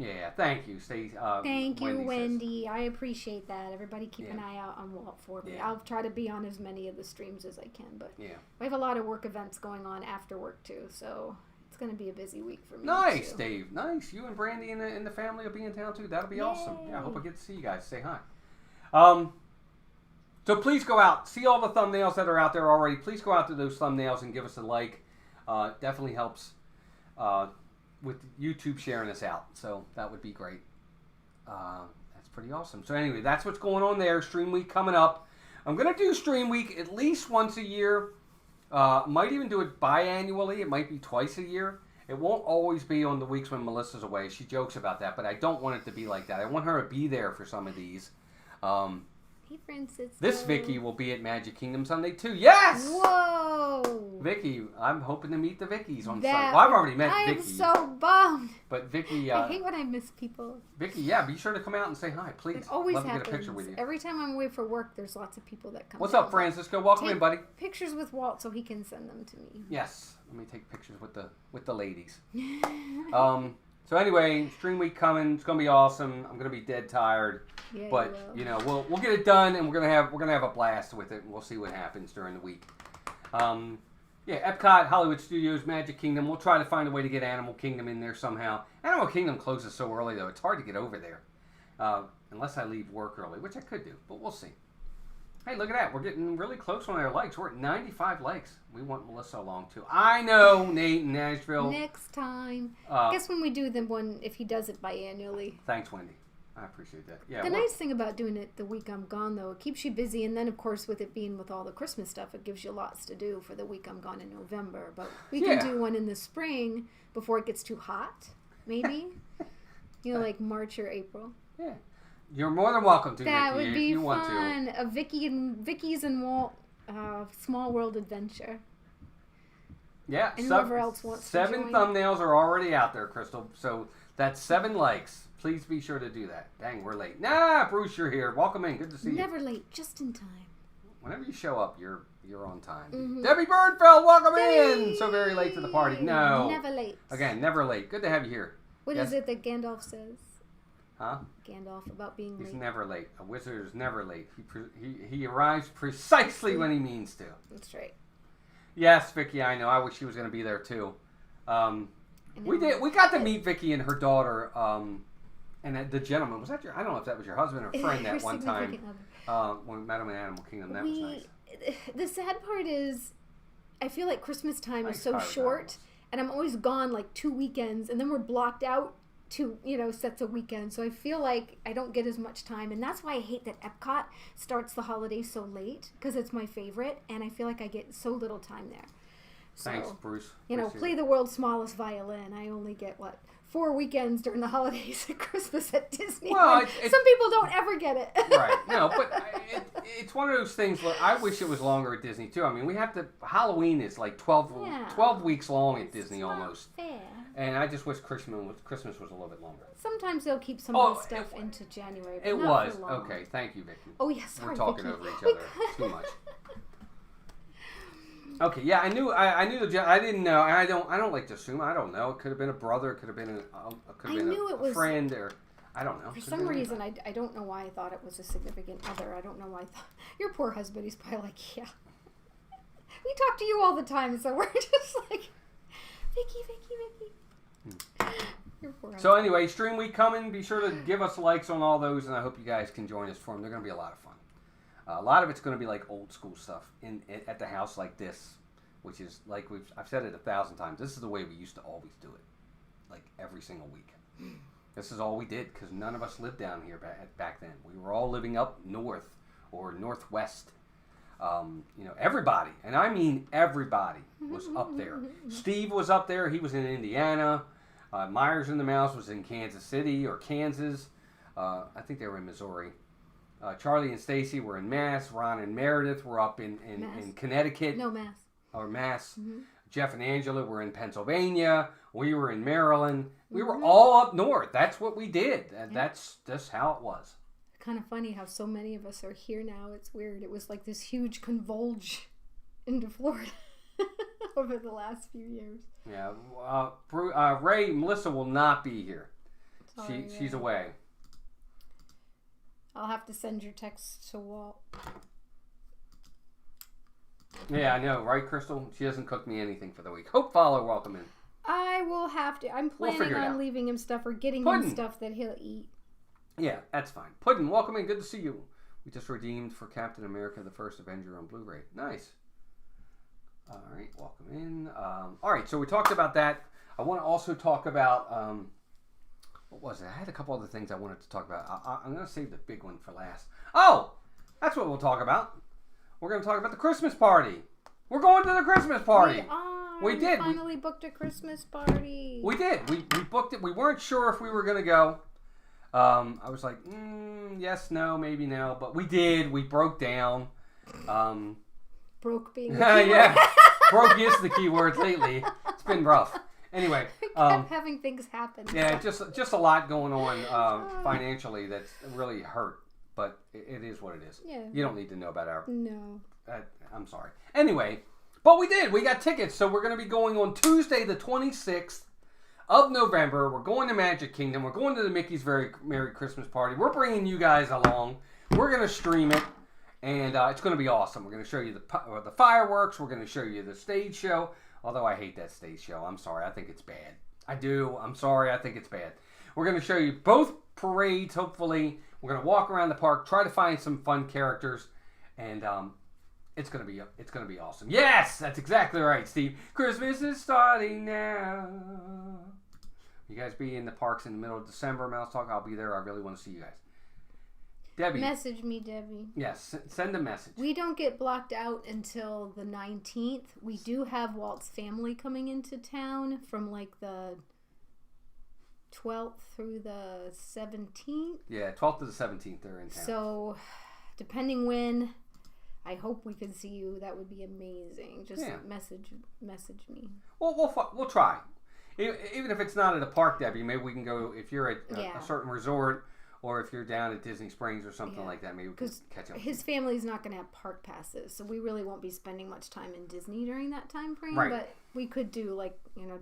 S1: Yeah, thank you.
S2: Thank you,
S1: says.
S2: Wendy. I appreciate that. Everybody keep an
S1: Yeah.
S2: eye out on Walt for me.
S1: Yeah.
S2: I'll try to be on as many of the streams as I can, but
S1: Yeah.
S2: we have a lot of work events going on after work too, so it's going to be a busy week for me.
S1: Nice,
S2: too.
S1: Dave. Nice. You and Brandy and the family will be in town too. That'll be awesome. Yeah, I hope I get to see you guys. Say hi. So please go out. See all the thumbnails that are out there already. Please go out to those thumbnails and give us a like. Definitely helps with YouTube sharing us out. So that would be great. That's pretty awesome. So anyway, that's what's going on there. Stream Week coming up. I'm going to do Stream Week at least once a year. Might even do it biannually. It might be twice a year. It won't always be on the weeks when Melissa's away. She jokes about that, but I don't want it to be like that. I want her to be there for some of these.
S2: Hey, Francis.
S1: This Vicky will be at Magic Kingdom Sunday too. Yes!
S2: Whoa!
S1: Vicky, I'm hoping to meet the Vickies on
S2: That-
S1: Sunday. Well, I've already met
S2: I
S1: Vicky.
S2: am so bummed.
S1: But Vicky,
S2: I hate when I miss people.
S1: Vicky, yeah, be sure to come out and say hi, please.
S2: It always
S1: Love to
S2: happens.
S1: get a picture with you.
S2: Every time I'm away for work, there's lots of people that come.
S1: What's
S2: down.
S1: up, Francisco? Welcome in,
S2: Take
S1: buddy.
S2: Pictures with Walt so he can send them to me.
S1: Yes, let me take pictures with the ladies. So anyway, stream week coming. It's gonna be awesome. I'm gonna be dead tired,
S2: Yeah,
S1: but
S2: you will.
S1: we'll get it done, and we're gonna have a blast with it, and we'll see what happens during the week. Yeah, Epcot, Hollywood Studios, Magic Kingdom. We'll try to find a way to get Animal Kingdom in there somehow. Animal Kingdom closes so early though; it's hard to get over there, unless I leave work early, which I could do, but we'll see. Hey, look at that. We're getting really close on our likes. We're at 95 likes. We want Melissa along, too. I know, Nate in Nashville.
S2: Next time. I guess when we do the one, if he does it biannually.
S1: Thanks, Wendy. I appreciate that. Yeah.
S2: The nice thing about doing it the week I'm gone, though, it keeps you busy. And then, of course, with it being with all the Christmas stuff, it gives you lots to do for the week I'm gone in November. But we can do one in the spring before it gets too hot, maybe. Like March or April.
S1: Yeah. You're more than welcome to,
S2: That
S1: Vicky,
S2: would be
S1: if you want
S2: fun.
S1: to.
S2: A Vicky's and Walt Small World Adventure.
S1: Yeah.
S2: And whoever else wants to
S1: 7
S2: join.
S1: thumbnails are already out there, Crystal. So that's 7 likes. Please be sure to do that. Dang, we're late. Nah, Bruce, you're here. Welcome in. Good to see you.
S2: Never late, just in time.
S1: Whenever you show up, you're on time.
S2: Mm-hmm.
S1: Debbie Birdfeld, welcome in. So very late to the party. No.
S2: Never late.
S1: Again, never late. Good to have you here.
S2: What is it that Gandalf says?
S1: Huh?
S2: Gandalf about being late.
S1: He's never late. A wizard is never late. He arrives precisely when he means to.
S2: That's right.
S1: Yes, Vicky, I know. I wish she was going to be there too. We got to meet Vicky and her daughter. And the gentleman, was that I don't know if that was your husband or friend that one time. When we met him in Animal Kingdom, that was nice.
S2: The sad part is, I feel like Christmas time is
S1: Nice
S2: so
S1: car,
S2: short, and I'm always gone like 2 weekends, and then we're blocked out to sets of weekends. So I feel like I don't get as much time, and that's why I hate that Epcot starts the holidays so late, because it's my favorite, and I feel like I get so little time there. So,
S1: Thanks, Bruce.
S2: play the world's smallest violin. I only get 4 weekends during the holidays at Christmas at Disney.
S1: Well,
S2: some people don't ever get it.
S1: Right. No, but it's one of those things where I wish it was longer at Disney too. I mean, we have to. Halloween is like 12 weeks long at Disney almost.
S2: Fair.
S1: And I just wish Christmas was a little bit longer.
S2: Sometimes they'll keep some of the stuff into January. But
S1: it
S2: not
S1: was
S2: for long.
S1: okay. Thank you, Vicky.
S2: Oh yes, sorry,
S1: we're talking
S2: Vicky.
S1: over each other too much. Okay, yeah, I knew I didn't know. I don't like to assume. I don't know. It could have been a brother. It could have been a friend, or I don't know.
S2: For some reason, I don't know why I thought it was a significant other. I don't know why I thought your poor husband. He's probably like, yeah. We talk to you all the time, so we're just like, Vicky. Your poor husband.
S1: So anyway, stream week coming. Be sure to give us likes on all those, and I hope you guys can join us for them. They're going to be a lot of fun. A lot of it's going to be like old school stuff at the house like this, which is like I've said it 1,000 times. This is the way we used to always do it, like every single week. This is all we did because none of us lived down here back then. We were all living up north or northwest. Everybody, and I mean everybody, was up there. Steve was up there. He was in Indiana. Myers and the Mouse was in Kansas City or Kansas. I think they were in Missouri. Charlie and Stacy were in Mass. Ron and Meredith were up in Connecticut.
S2: No, Mass.
S1: Or Mass.
S2: Mm-hmm.
S1: Jeff and Angela were in Pennsylvania. We were in Maryland. We were all up north. That's what we did. That's just how it was.
S2: Kind of funny how so many of us are here now. It's weird. It was like this huge convulge into Florida over the last few years.
S1: Yeah. Melissa will not be here.
S2: Sorry,
S1: she's away.
S2: I'll have to send your text to Walt.
S1: Yeah, I know, right, Crystal? She doesn't cook me anything for the week. Hope Follow, welcome in.
S2: I will have to. I'm planning on leaving him stuff or getting him stuff that he'll eat.
S1: Yeah, that's fine. Puddin', welcome in. Good to see you. We just redeemed for Captain America, the First Avenger on Blu-ray. Nice. All right, welcome in. All right, so we talked about that. I want to also talk about... what was it? I had a couple other things I wanted to talk about. I'm going to save the big one for last. Oh! That's what we'll talk about. We're going to talk about the Christmas party. We're going to the Christmas party. We did.
S2: We finally booked a Christmas party.
S1: We did. We booked it. We weren't sure if we were going to go. I was like, yes, no, maybe no. But we did. We broke down.
S2: Broke being the key
S1: yeah. Broke is the key word lately. It's been rough. Anyway,
S2: kept having things happen.
S1: Yeah, just a lot going on financially that's really hurt, but it is what it is.
S2: Yeah.
S1: You don't need to know about our.
S2: No.
S1: I'm sorry. Anyway, but we did. We got tickets, so we're going to be going on Tuesday the 26th of November. We're going to Magic Kingdom. We're going to the Mickey's Very Merry Christmas Party. We're bringing you guys along. We're going to stream it, and it's going to be awesome. We're going to show you the fireworks. We're going to show you the stage show, although I hate that stage show. I'm sorry. I think it's bad. I do. I'm sorry. I think it's bad. We're going to show you both parades, hopefully. We're going to walk around the park, try to find some fun characters, and it's going to be awesome. Yes, that's exactly right, Steve. Christmas is starting now. You guys be in the parks in the middle of December, Mouse Talk. I'll be there. I really want to see you guys. Debbie.
S3: Message me, Debbie.
S1: Yes, send a message.
S3: We don't get blocked out until the 19th. We do have Walt's family coming into town from like the 12th through the 17th.
S1: Yeah, 12th to the 17th they're in town.
S3: So, depending when, I hope we can see you. That would be amazing. Just message me.
S1: Well, we'll try. Even if it's not at a park, Debbie, maybe we can go, if you're at a certain resort, or if you're down at Disney Springs or something like that, maybe we can catch up.
S3: His family's not going to have park passes, so we really won't be spending much time in Disney during that time frame.
S1: Right.
S3: But we could do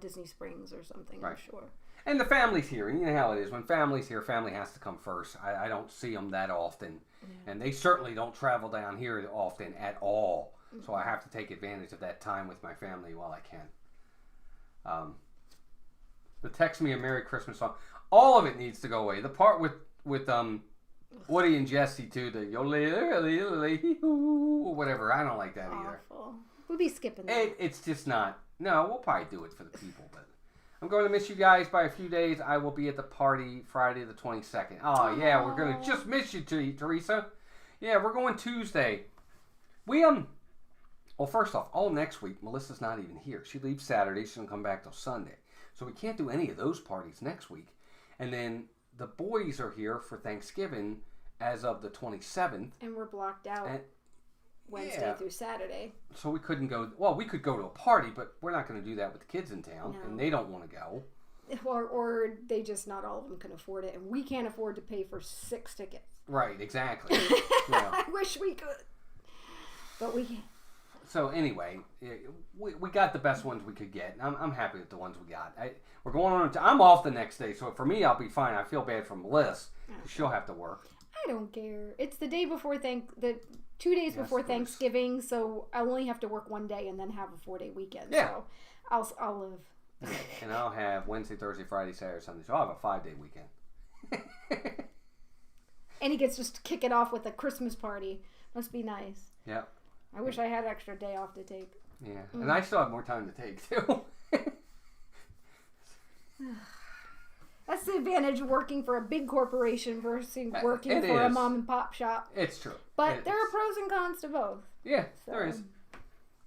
S3: Disney Springs or something, I'm sure.
S1: And the family's here, and you know how it is. When family's here, family has to come first. I don't see them that often, and they certainly don't travel down here often at all. So I have to take advantage of that time with my family while I can. The text me a Merry Christmas song. All of it needs to go away. The part with Woody and Jesse too, the or whatever. I don't like that either.
S3: Awful. We'll be skipping that.
S1: It's just not. No, we'll probably do it for the people, but I'm going to miss you guys by a few days. I will be at the party Friday the 22nd. Oh yeah, we're gonna just miss you, Teresa. Yeah, we're going Tuesday. Well, first off, all next week Melissa's not even here. She leaves Saturday. She doesn't come back till Sunday, so we can't do any of those parties next week. And then the boys are here for Thanksgiving as of the 27th.
S3: And we're blocked out Wednesday through Saturday.
S1: So we couldn't go. Well, we could go to a party, but we're not going to do that with the kids in town, and they don't want to go.
S3: Or they just, not all of them can afford it, and we can't afford to pay for 6 tickets.
S1: Right, exactly.
S3: I wish we could, but we can't.
S1: So anyway, we got the best ones we could get. I'm happy with the ones we got. We're going on. I'm off the next day, so for me, I'll be fine. I feel bad for Melissa. She'll have to work.
S3: I don't care. It's the day before the 2 days before Thanksgiving, so I only have to work 1 day and then have a 4-day weekend. Yeah. So I'll live.
S1: And I'll have Wednesday, Thursday, Friday, Saturday, Sunday. So I'll have a 5-day weekend.
S3: And he gets just to kick it off with a Christmas party. Must be nice.
S1: Yeah.
S3: I wish I had extra day off to take.
S1: Yeah, and I still have more time to take too.
S3: That's the advantage of working for a big corporation versus working for a mom and pop shop.
S1: It's true.
S3: But there are pros and cons to both.
S1: Yeah, there is.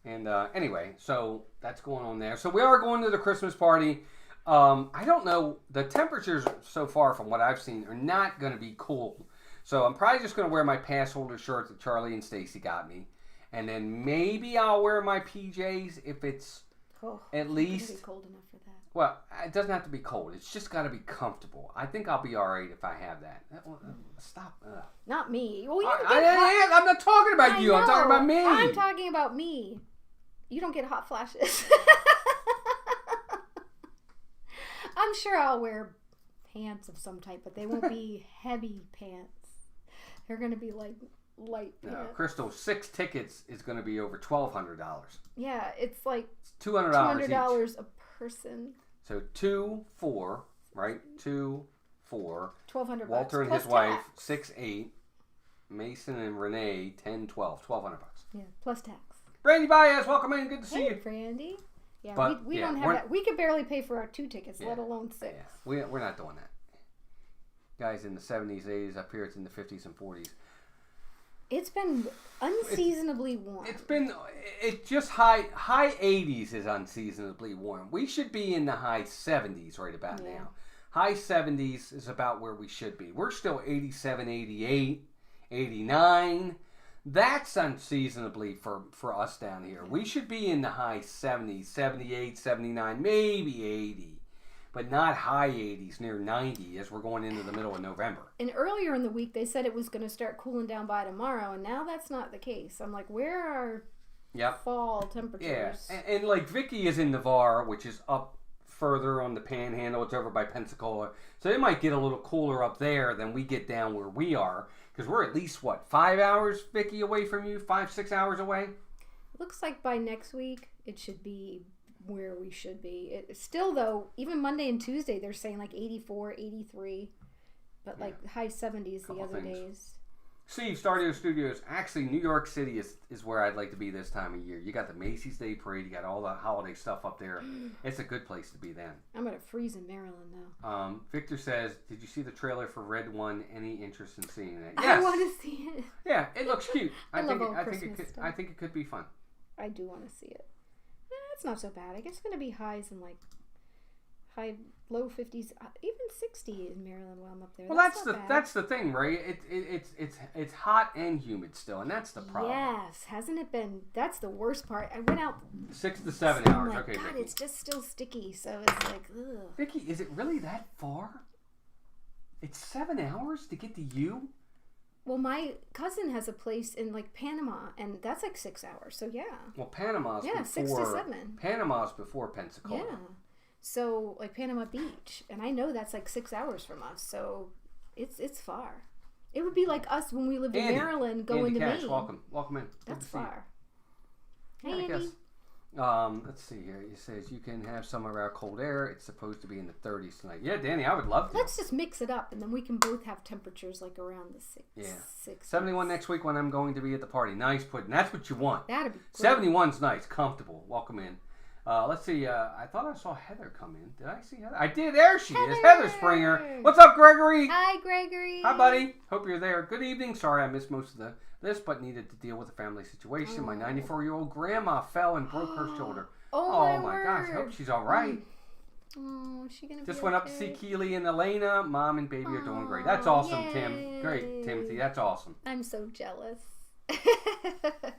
S1: And anyway, so that's going on there. So we are going to the Christmas party. I don't know. The temperatures so far from what I've seen are not going to be cool. So I'm probably just going to wear my pass holder shirt that Charlie and Stacy got me. And then maybe I'll wear my PJs if it's at least...
S3: It's be cold enough for that.
S1: Well, it doesn't have to be cold. It's just got to be comfortable. I think I'll be all right if I have that. Stop.
S3: Not me. Well,
S1: I'm not talking about you. I'm talking about me.
S3: I'm talking about me. You don't get hot flashes. I'm sure I'll wear pants of some type, but they won't be heavy pants. They're going to be like... light pants.
S1: Crystal, 6 tickets is going to be over $1,200.
S3: Yeah, it's like
S1: $200
S3: a person.
S1: So 2, 4, right? 2, 4.
S3: $1,200.
S1: Walter and his wife, 6, 8. Mason and Renee, 10, 12. $1,200.
S3: Yeah, plus tax.
S1: Brandy Baez, welcome in. Good to see you.
S3: Hey, Brandy. Yeah,
S1: but,
S3: we don't have that. We could barely pay for our 2 tickets, let alone 6.
S1: Yeah. We're not doing that. Guys in the 70s, 80s, up here it's in the 50s and 40s.
S3: It's been unseasonably warm.
S1: It's just high 80s is unseasonably warm. We should be in the high 70s right about now. High 70s is about where we should be. We're still 87, 88, 89. That's unseasonably for us down here. We should be in the high 70s, 78, 79, maybe 80. But not high 80s, near 90 as we're going into the middle of November.
S3: And earlier in the week, they said it was going to start cooling down by tomorrow, and now that's not the case. I'm like, where are fall temperatures?
S1: Yeah, and like Vicky is in Navarre, which is up further on the Panhandle. It's over by Pensacola, so it might get a little cooler up there than we get down where we are, because we're at least 5 hours, Vicky, away from you, 5-6 hours away.
S3: Looks like by next week it should be where we should be. It's still, though, even Monday and Tuesday they're saying like 84, 83, but like high 70s the other days.
S1: Steve, Stardio Studios. Actually, New York City is where I'd like to be this time of year. You got the Macy's Day Parade. You got all the holiday stuff up there. It's a good place to be then.
S3: I'm going to freeze in Maryland, though.
S1: Victor says, did you see the trailer for Red One? Any interest in seeing it? Yes.
S3: I want to see it.
S1: Yeah, it looks cute.
S3: I
S1: think it could be fun.
S3: I do want to see it. It's not so bad. I guess it's going to be highs in like low 50s, even 60 in Maryland while I'm up there.
S1: Well, that's the thing, right? It's hot and humid still, and that's the problem.
S3: Yes, hasn't it been? That's the worst part. I went out
S1: 6 to 7 hours.
S3: Like,
S1: okay,
S3: God,
S1: Vicky.
S3: it's just still sticky, so it's like, ugh.
S1: Vicky, is it really that far? It's 7 hours to get to you?
S3: Well, my cousin has a place in like Panama, and that's like 6 hours. So yeah.
S1: Well, Panama's before
S3: 6 to 7.
S1: Panama's before Pensacola.
S3: Yeah. So like Panama Beach, and I know that's like 6 hours from us. So it's far. It would be like us when we lived in Maryland going to
S1: Cash,
S3: Maine.
S1: welcome in.
S3: That's far.
S1: Hey, Andy. Let's see here. It says you can have some of our cold air. It's supposed to be in the 30s tonight. Yeah, Danny, I would love to.
S3: Let's just mix it up, and then we can both have temperatures like around the 6.
S1: 71 next week when I'm going to be at the party. Nice pudding. That's what you want.
S3: That'd be great.
S1: 71's nice, comfortable. Welcome in. Let's see. I thought I saw Heather come in. Did I see Heather? I did. There she is. Heather Springer. What's up, Gregory?
S3: Hi, Gregory.
S1: Hi, buddy. Hope you're there. Good evening. Sorry I missed most of this, but needed to deal with a family situation. My 94-year-old grandma fell and broke her shoulder.
S3: Oh
S1: my gosh. I hope she's all right.
S3: Oh, is she gonna
S1: Just
S3: be
S1: went
S3: okay?
S1: up to see Keely and Elena. Mom and baby are doing great. That's awesome,
S3: yay.
S1: Tim. Great, Timothy. That's awesome.
S3: I'm so jealous.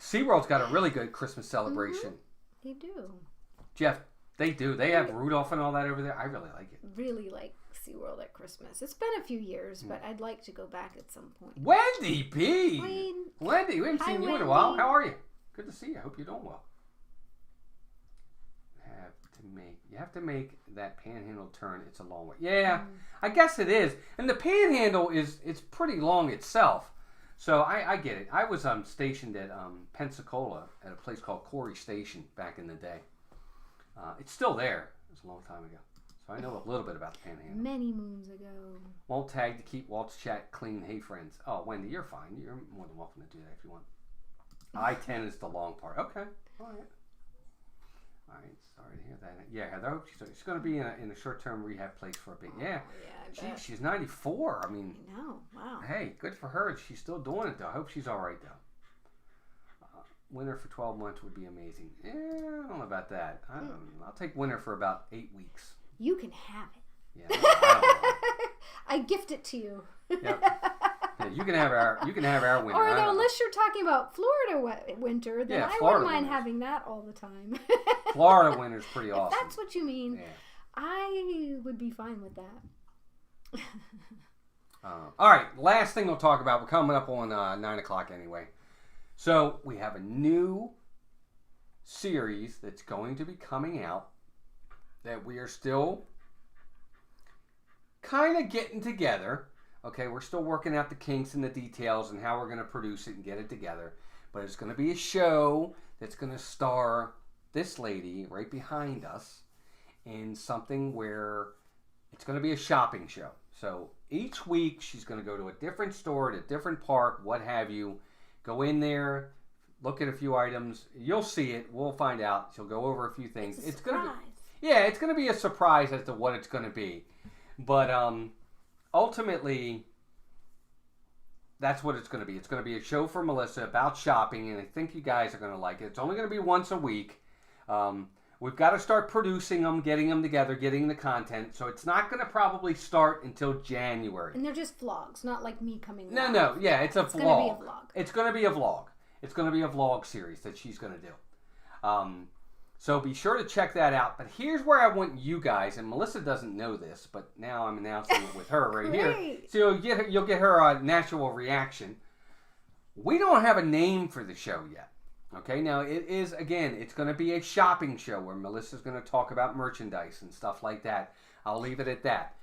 S1: SeaWorld's got a really good Christmas celebration.
S3: They do.
S1: Jeff, they do. They have Rudolph and all that over there. I really like it.
S3: Really like SeaWorld at Christmas. It's been a few years, but I'd like to go back at some point.
S1: Wendy B. Wendy, we haven't
S3: Hi,
S1: seen you in a
S3: Wendy.
S1: while. How are you? Good to see you. I hope you're doing well. You have to make that Panhandle turn. It's a long way. Yeah, I guess it is. And the Panhandle it's pretty long itself. So I get it. I was stationed at Pensacola at a place called Corey Station back in the day. It's still there. It was a long time ago. So I know a little bit about the Panhandle.
S3: Many moons ago.
S1: Won't tag to keep Walt's chat clean. Hey, friends. Oh, Wendy, you're fine. You're more than welcome to do that if you want. I-10 is the long part. Okay. All right. All right. Sorry to hear that. Yeah, Heather, she's going to be in a short-term rehab place for a bit. Yeah. She's 94. I mean.
S3: I know. Wow.
S1: Hey, good for her. She's still doing it, though. I hope she's all right, though. Winter for 12 months would be amazing. Yeah, I don't know about that. I'll take winter for about 8 weeks.
S3: You can have it.
S1: Yeah, I don't know.
S3: I gift it to you.
S1: Yep. Yeah, you can have our winter.
S3: Or unless you're talking about Florida winter, then I wouldn't mind having that all the time.
S1: Florida winter's pretty awesome.
S3: If that's what you mean, I would be fine with that.
S1: All right, last thing we'll talk about. We're coming up on 9 o'clock anyway. So we have a new series that's going to be coming out that we are still kind of getting together. Okay, we're still working out the kinks and the details and how we're going to produce it and get it together. But it's going to be a show that's going to star this lady right behind us in something where it's going to be a shopping show. So each week she's going to go to a different store, at a different park, what have you. Go in there, look at a few items. You'll see it. We'll find out. She'll go over a few things.
S3: It's going to
S1: be, it's going to be a surprise as to what it's going to be. But ultimately, that's what it's going to be. It's going to be a show for Melissa about shopping, and I think you guys are going to like it. It's only going to be once a week. We've got to start producing them, getting them together, getting the content. So it's not going to probably start until January.
S3: And they're just vlogs, not like me coming live.
S1: No. Yeah, it's a vlog.
S3: It's going to be a vlog.
S1: It's going to be a vlog. It's going to be a vlog series that she's going to do. So be sure to check that out. But here's where I want you guys, and Melissa doesn't know this, but now I'm announcing it with her right here. So you'll get her natural reaction. We don't have a name for the show yet. Okay, now it is, again, it's going to be a shopping show where Melissa's going to talk about merchandise and stuff like that. I'll leave it at that.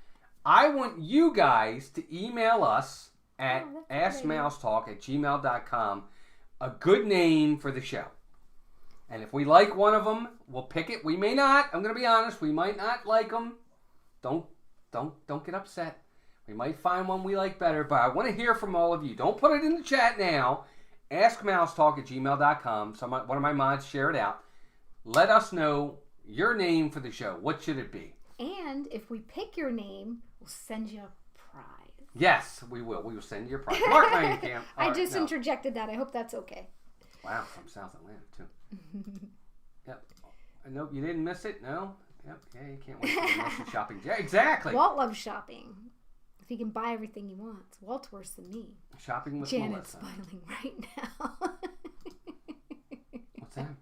S1: I want you guys to email us at askmousetalk@gmail.com a good name for the show. And if we like one of them, we'll pick it. We may not. I'm going to be honest. We might not like them. Don't get upset. We might find one we like better, but I want to hear from all of you. Don't put it in the chat now. AskMouseTalk@gmail.com. One of my mods share it out. Let us know your name for the show. What should it be?
S3: And if we pick your name, we'll send you a prize.
S1: Yes, we will. We will send you your prize. Mark my account.
S3: I just interjected that. I hope that's okay.
S1: Wow, from South Atlanta, too. Yep. Nope, you didn't miss it? No? Yep. Yeah, you can't wait for the Melissa shopping. Yeah, exactly.
S3: Walt loves shopping. If he can buy everything he wants. Walt's worse than me.
S1: Shopping with
S3: Janet's
S1: Melissa.
S3: smiling right now.
S1: What's that?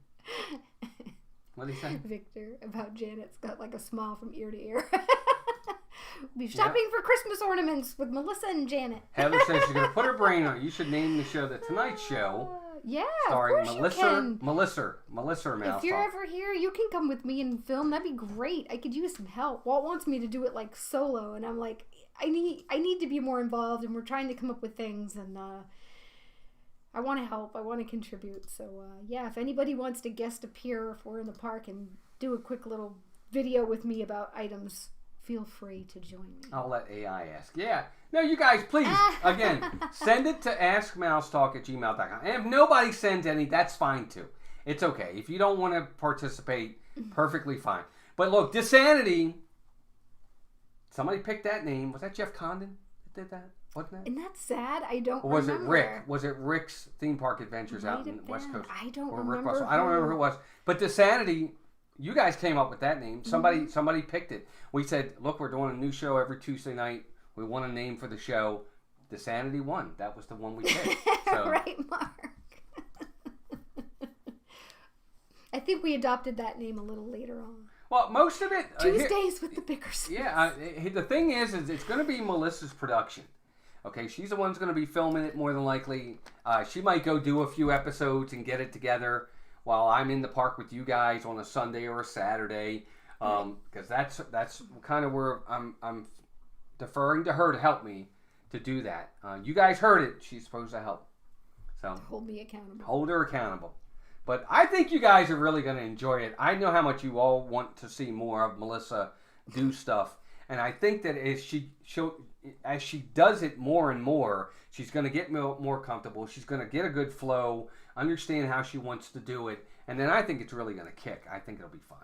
S1: What did he say?
S3: Victor, about Janet's got like a smile from ear to ear. Be shopping for Christmas ornaments with Melissa and Janet.
S1: Heather says she's going to put her brain on it. You should name the show The Tonight Show.
S3: Yeah,
S1: starring
S3: of course you can.
S1: Melissa Mouse.
S3: If you're ever here, you can come with me and film. That'd be great. I could use some help. Walt wants me to do it like solo, and I'm like, I need to be more involved, and we're trying to come up with things, and I want to help. I want to contribute. So yeah, if anybody wants to guest appear if we're in the park and do a quick little video with me about items, feel free to join me.
S1: I'll let AI ask. Yeah. No, you guys, please, again, send it to askmousetalk@gmail.com. And if nobody sends any, that's fine too. It's okay. If you don't want to participate, perfectly fine. But look, DISANITY, somebody picked that name. Was that Jeff Condon that did that? Wasn't that?
S3: Isn't that sad? I don't remember.
S1: Or was it Rick? Was it Rick's Theme Park Adventures out in the West Coast?
S3: I don't
S1: or
S3: remember.
S1: Rick Russell. I don't remember who it was. But DISANITY, you guys came up with that name. Somebody picked it. We said, look, we're doing a new show every Tuesday night. We want a name for the show. DISANITY won. That was the one we picked. So.
S3: Right, Mark. I think we adopted that name a little later on.
S1: Well, most of it...
S3: Tuesdays with the Bickersons.
S1: Yeah, the thing is it's going to be Melissa's production. Okay, she's the one who's going to be filming it more than likely. She might go do a few episodes and get it together while I'm in the park with you guys on a Sunday or a Saturday. Because that's kind of where I'm deferring to her to help me to do that. You guys heard it. She's supposed to help. So
S3: hold me accountable.
S1: Hold her accountable. But I think you guys are really going to enjoy it. I know how much you all want to see more of Melissa do stuff. And I think that as she does it more and more, she's going to get more comfortable. She's going to get a good flow, understand how she wants to do it. And then I think it's really going to kick. I think it'll be fun.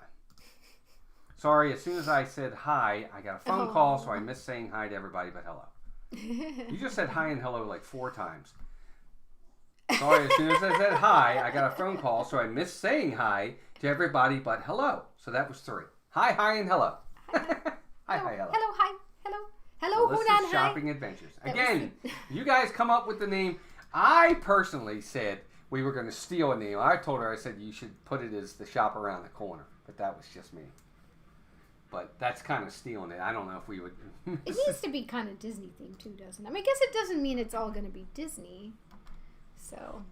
S1: Sorry, as soon as I said hi, I got a phone call, so I missed saying hi to everybody but hello. You just said hi and hello like 4 times. Sorry, as soon as I said hi, I got a phone call, so I missed saying hi to everybody but hello. So that was 3. Hi, and hello. Hi, hello.
S3: Hello, hi, hello. Hello,
S1: Melissa's
S3: Hunan, hi.
S1: Shopping Adventures. Again, you guys come up with the name. I personally said we were going to steal a name. I told her, I said you should put it as the shop around the corner. But that was just me. But that's kind of stealing it. I don't know if we would...
S3: It needs to be kind of Disney themed too, doesn't it? I mean, I guess it doesn't mean it's all going to be Disney. So...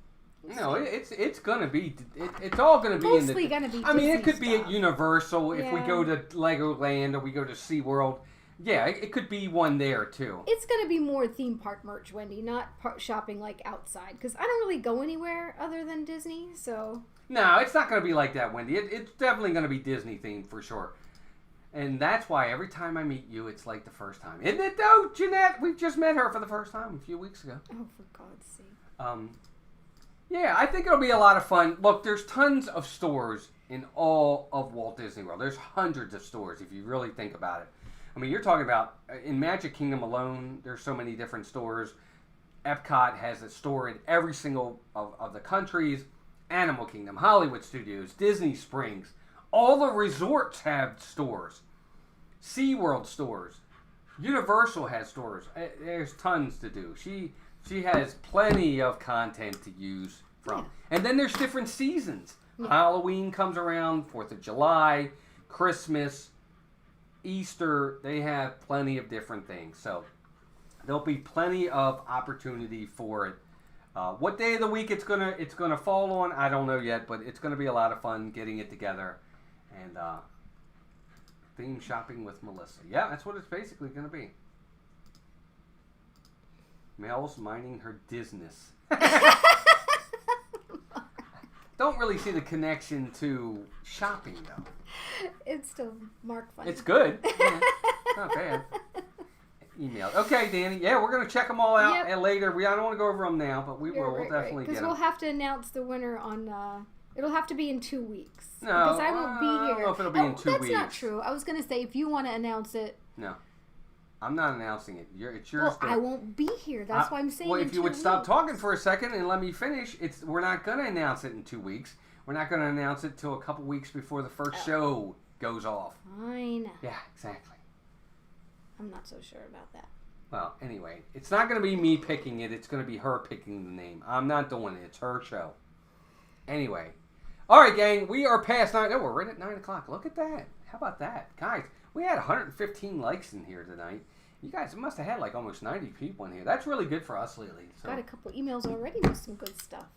S1: No, it's gonna be. It's all gonna be
S3: mostly
S1: in the.
S3: Gonna be.
S1: I mean,
S3: Disney
S1: it could
S3: stuff.
S1: be at Universal if we go to Legoland or we go to SeaWorld. Yeah, it could be one there too.
S3: It's gonna be more theme park merch, Wendy, not shopping like outside. Because I don't really go anywhere other than Disney. So.
S1: No, it's not gonna be like that, Wendy. It's definitely gonna be Disney themed for sure. And that's why every time I meet you, it's like the first time, isn't it? Though, Jeanette, we just met her for the first time a few weeks ago.
S3: Oh, for God's sake.
S1: Yeah, I think it'll be a lot of fun. Look, there's tons of stores in all of Walt Disney World. There's hundreds of stores if you really think about it. I mean, you're talking about, in Magic Kingdom alone, there's so many different stores. Epcot has a store in every single of the countries. Animal Kingdom, Hollywood Studios, Disney Springs. All the resorts have stores. SeaWorld stores. Universal has stores. There's tons to do. She has plenty of content to use from. Yeah. And then there's different seasons. Yeah. Halloween comes around, 4th of July, Christmas, Easter. They have plenty of different things. So there'll be plenty of opportunity for it. What day of the week it's gonna fall on, I don't know yet, but it's gonna be a lot of fun getting it together and theme shopping with Melissa. Yeah, that's what it's basically gonna be. Mel's minding her business. Don't really see the connection to shopping though.
S3: It's still Mark funny.
S1: It's good. Yeah, it's not bad. Email. Okay, Danny. Yeah, we're gonna check them all out and later. I don't want to go over them now, but we will. We'll definitely get them.
S3: Because we'll have to announce the winner on. It'll have to be in 2 weeks.
S1: No,
S3: because I won't be here.
S1: I don't know if it'll be in 2 weeks.
S3: That's not true. I was gonna say if you want to announce it.
S1: No, I'm not announcing it. It's yours.
S3: Well, I won't be here. That's why I'm saying.
S1: Well, if you would stop talking for a second and let me finish, we're not gonna announce it in 2 weeks. We're not gonna announce it till a couple weeks before the first show goes off.
S3: Fine.
S1: Yeah, exactly.
S3: I'm not so sure about that.
S1: Well, anyway, it's not going to be me picking it. It's going to be her picking the name. I'm not doing it. It's her show. Anyway. All right, gang. We are past 9. Oh, we're right at 9 o'clock. Look at that. How about that? Guys, we had 115 likes in here tonight. You guys must have had like almost 90 people in here. That's really good for us lately. So.
S3: Got a couple emails already with some good stuff.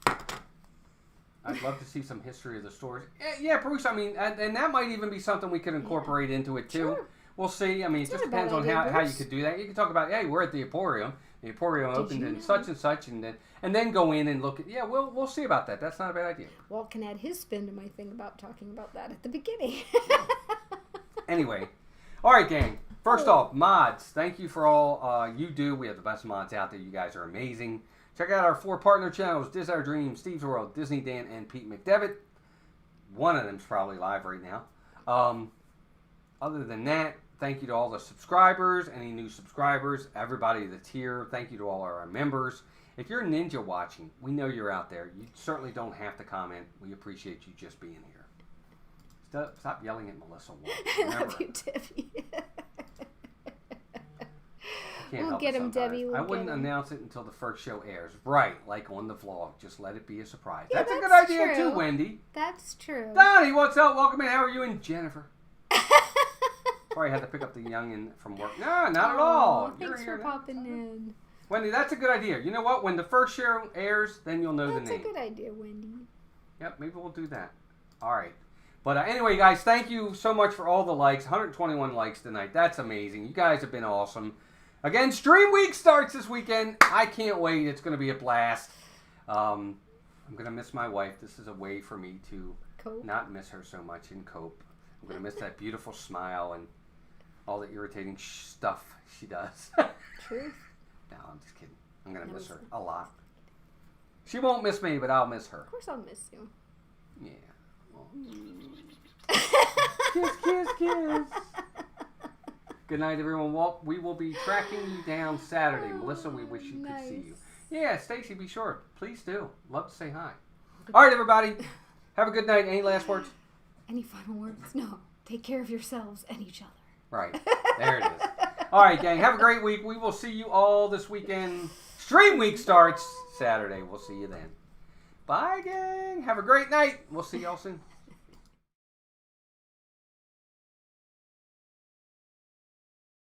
S1: I'd love to see some history of the stores. Yeah, Bruce, I mean, and that might even be something we could incorporate into it, too.
S3: Sure.
S1: We'll see. I mean, it just depends on how you could do that. You can talk about, hey, we're at the Emporium. The Emporium opened in such and such, and then go in and look at. Yeah, we'll see about that. That's not a bad idea.
S3: Walt can add his spin to my thing about talking about that at the beginning.
S1: Anyway, all right, gang. First off, mods. Thank you for all you do. We have the best mods out there. You guys are amazing. Check out our 4 partner channels: Dis Our Dream, Steve's World, Disney Dan, and Pete McDevitt. One of them's probably live right now. Other than that, thank you to all the subscribers, any new subscribers, everybody that's here. Thank you to all our members. If you're Ninja watching, we know you're out there. You certainly don't have to comment. We appreciate you just being here. Stop yelling at Melissa.
S3: I love you, Debbie. We'll get him, Debbie.
S1: I wouldn't announce it until the first show airs. Right, like on the vlog. Just let it be a surprise.
S3: Yeah,
S1: that's a good idea too, Wendy.
S3: That's true.
S1: Donnie, what's up? Welcome in. How are you and Jennifer? Sorry, I had to pick up the youngin from work. No, not at all.
S3: Thanks for popping in.
S1: Wendy, that's a good idea. You know what? When the first show airs, then you'll know the name.
S3: That's a good idea, Wendy.
S1: Yep, maybe we'll do that. All right. But anyway, guys, thank you so much for all the likes. 121 likes tonight. That's amazing. You guys have been awesome. Again, Stream Week starts this weekend. I can't wait. It's going to be a blast. I'm going to miss my wife. This is a way for me to not miss her so much and cope. I'm going to miss that beautiful smile and all the irritating stuff she does.
S3: Truth?
S1: No, I'm just kidding. I'm going to miss her a lot. She won't miss me, but I'll miss her.
S3: Of course I'll miss you.
S1: Yeah. Well, kiss, kiss, kiss. Good night, everyone. Walt, we will be tracking you down Saturday. Melissa, we wish you could see you. Yeah, Stacy, be sure. Please do. Love to say hi. All right, everybody. Have a good night. Any last words?
S3: Any final words? No. Take care of yourselves and each other.
S1: Right. There it is. All right, gang. Have a great week. We will see you all this weekend. Stream Week starts Saturday. We'll see you then. Bye, gang. Have a great night. We'll see y'all soon.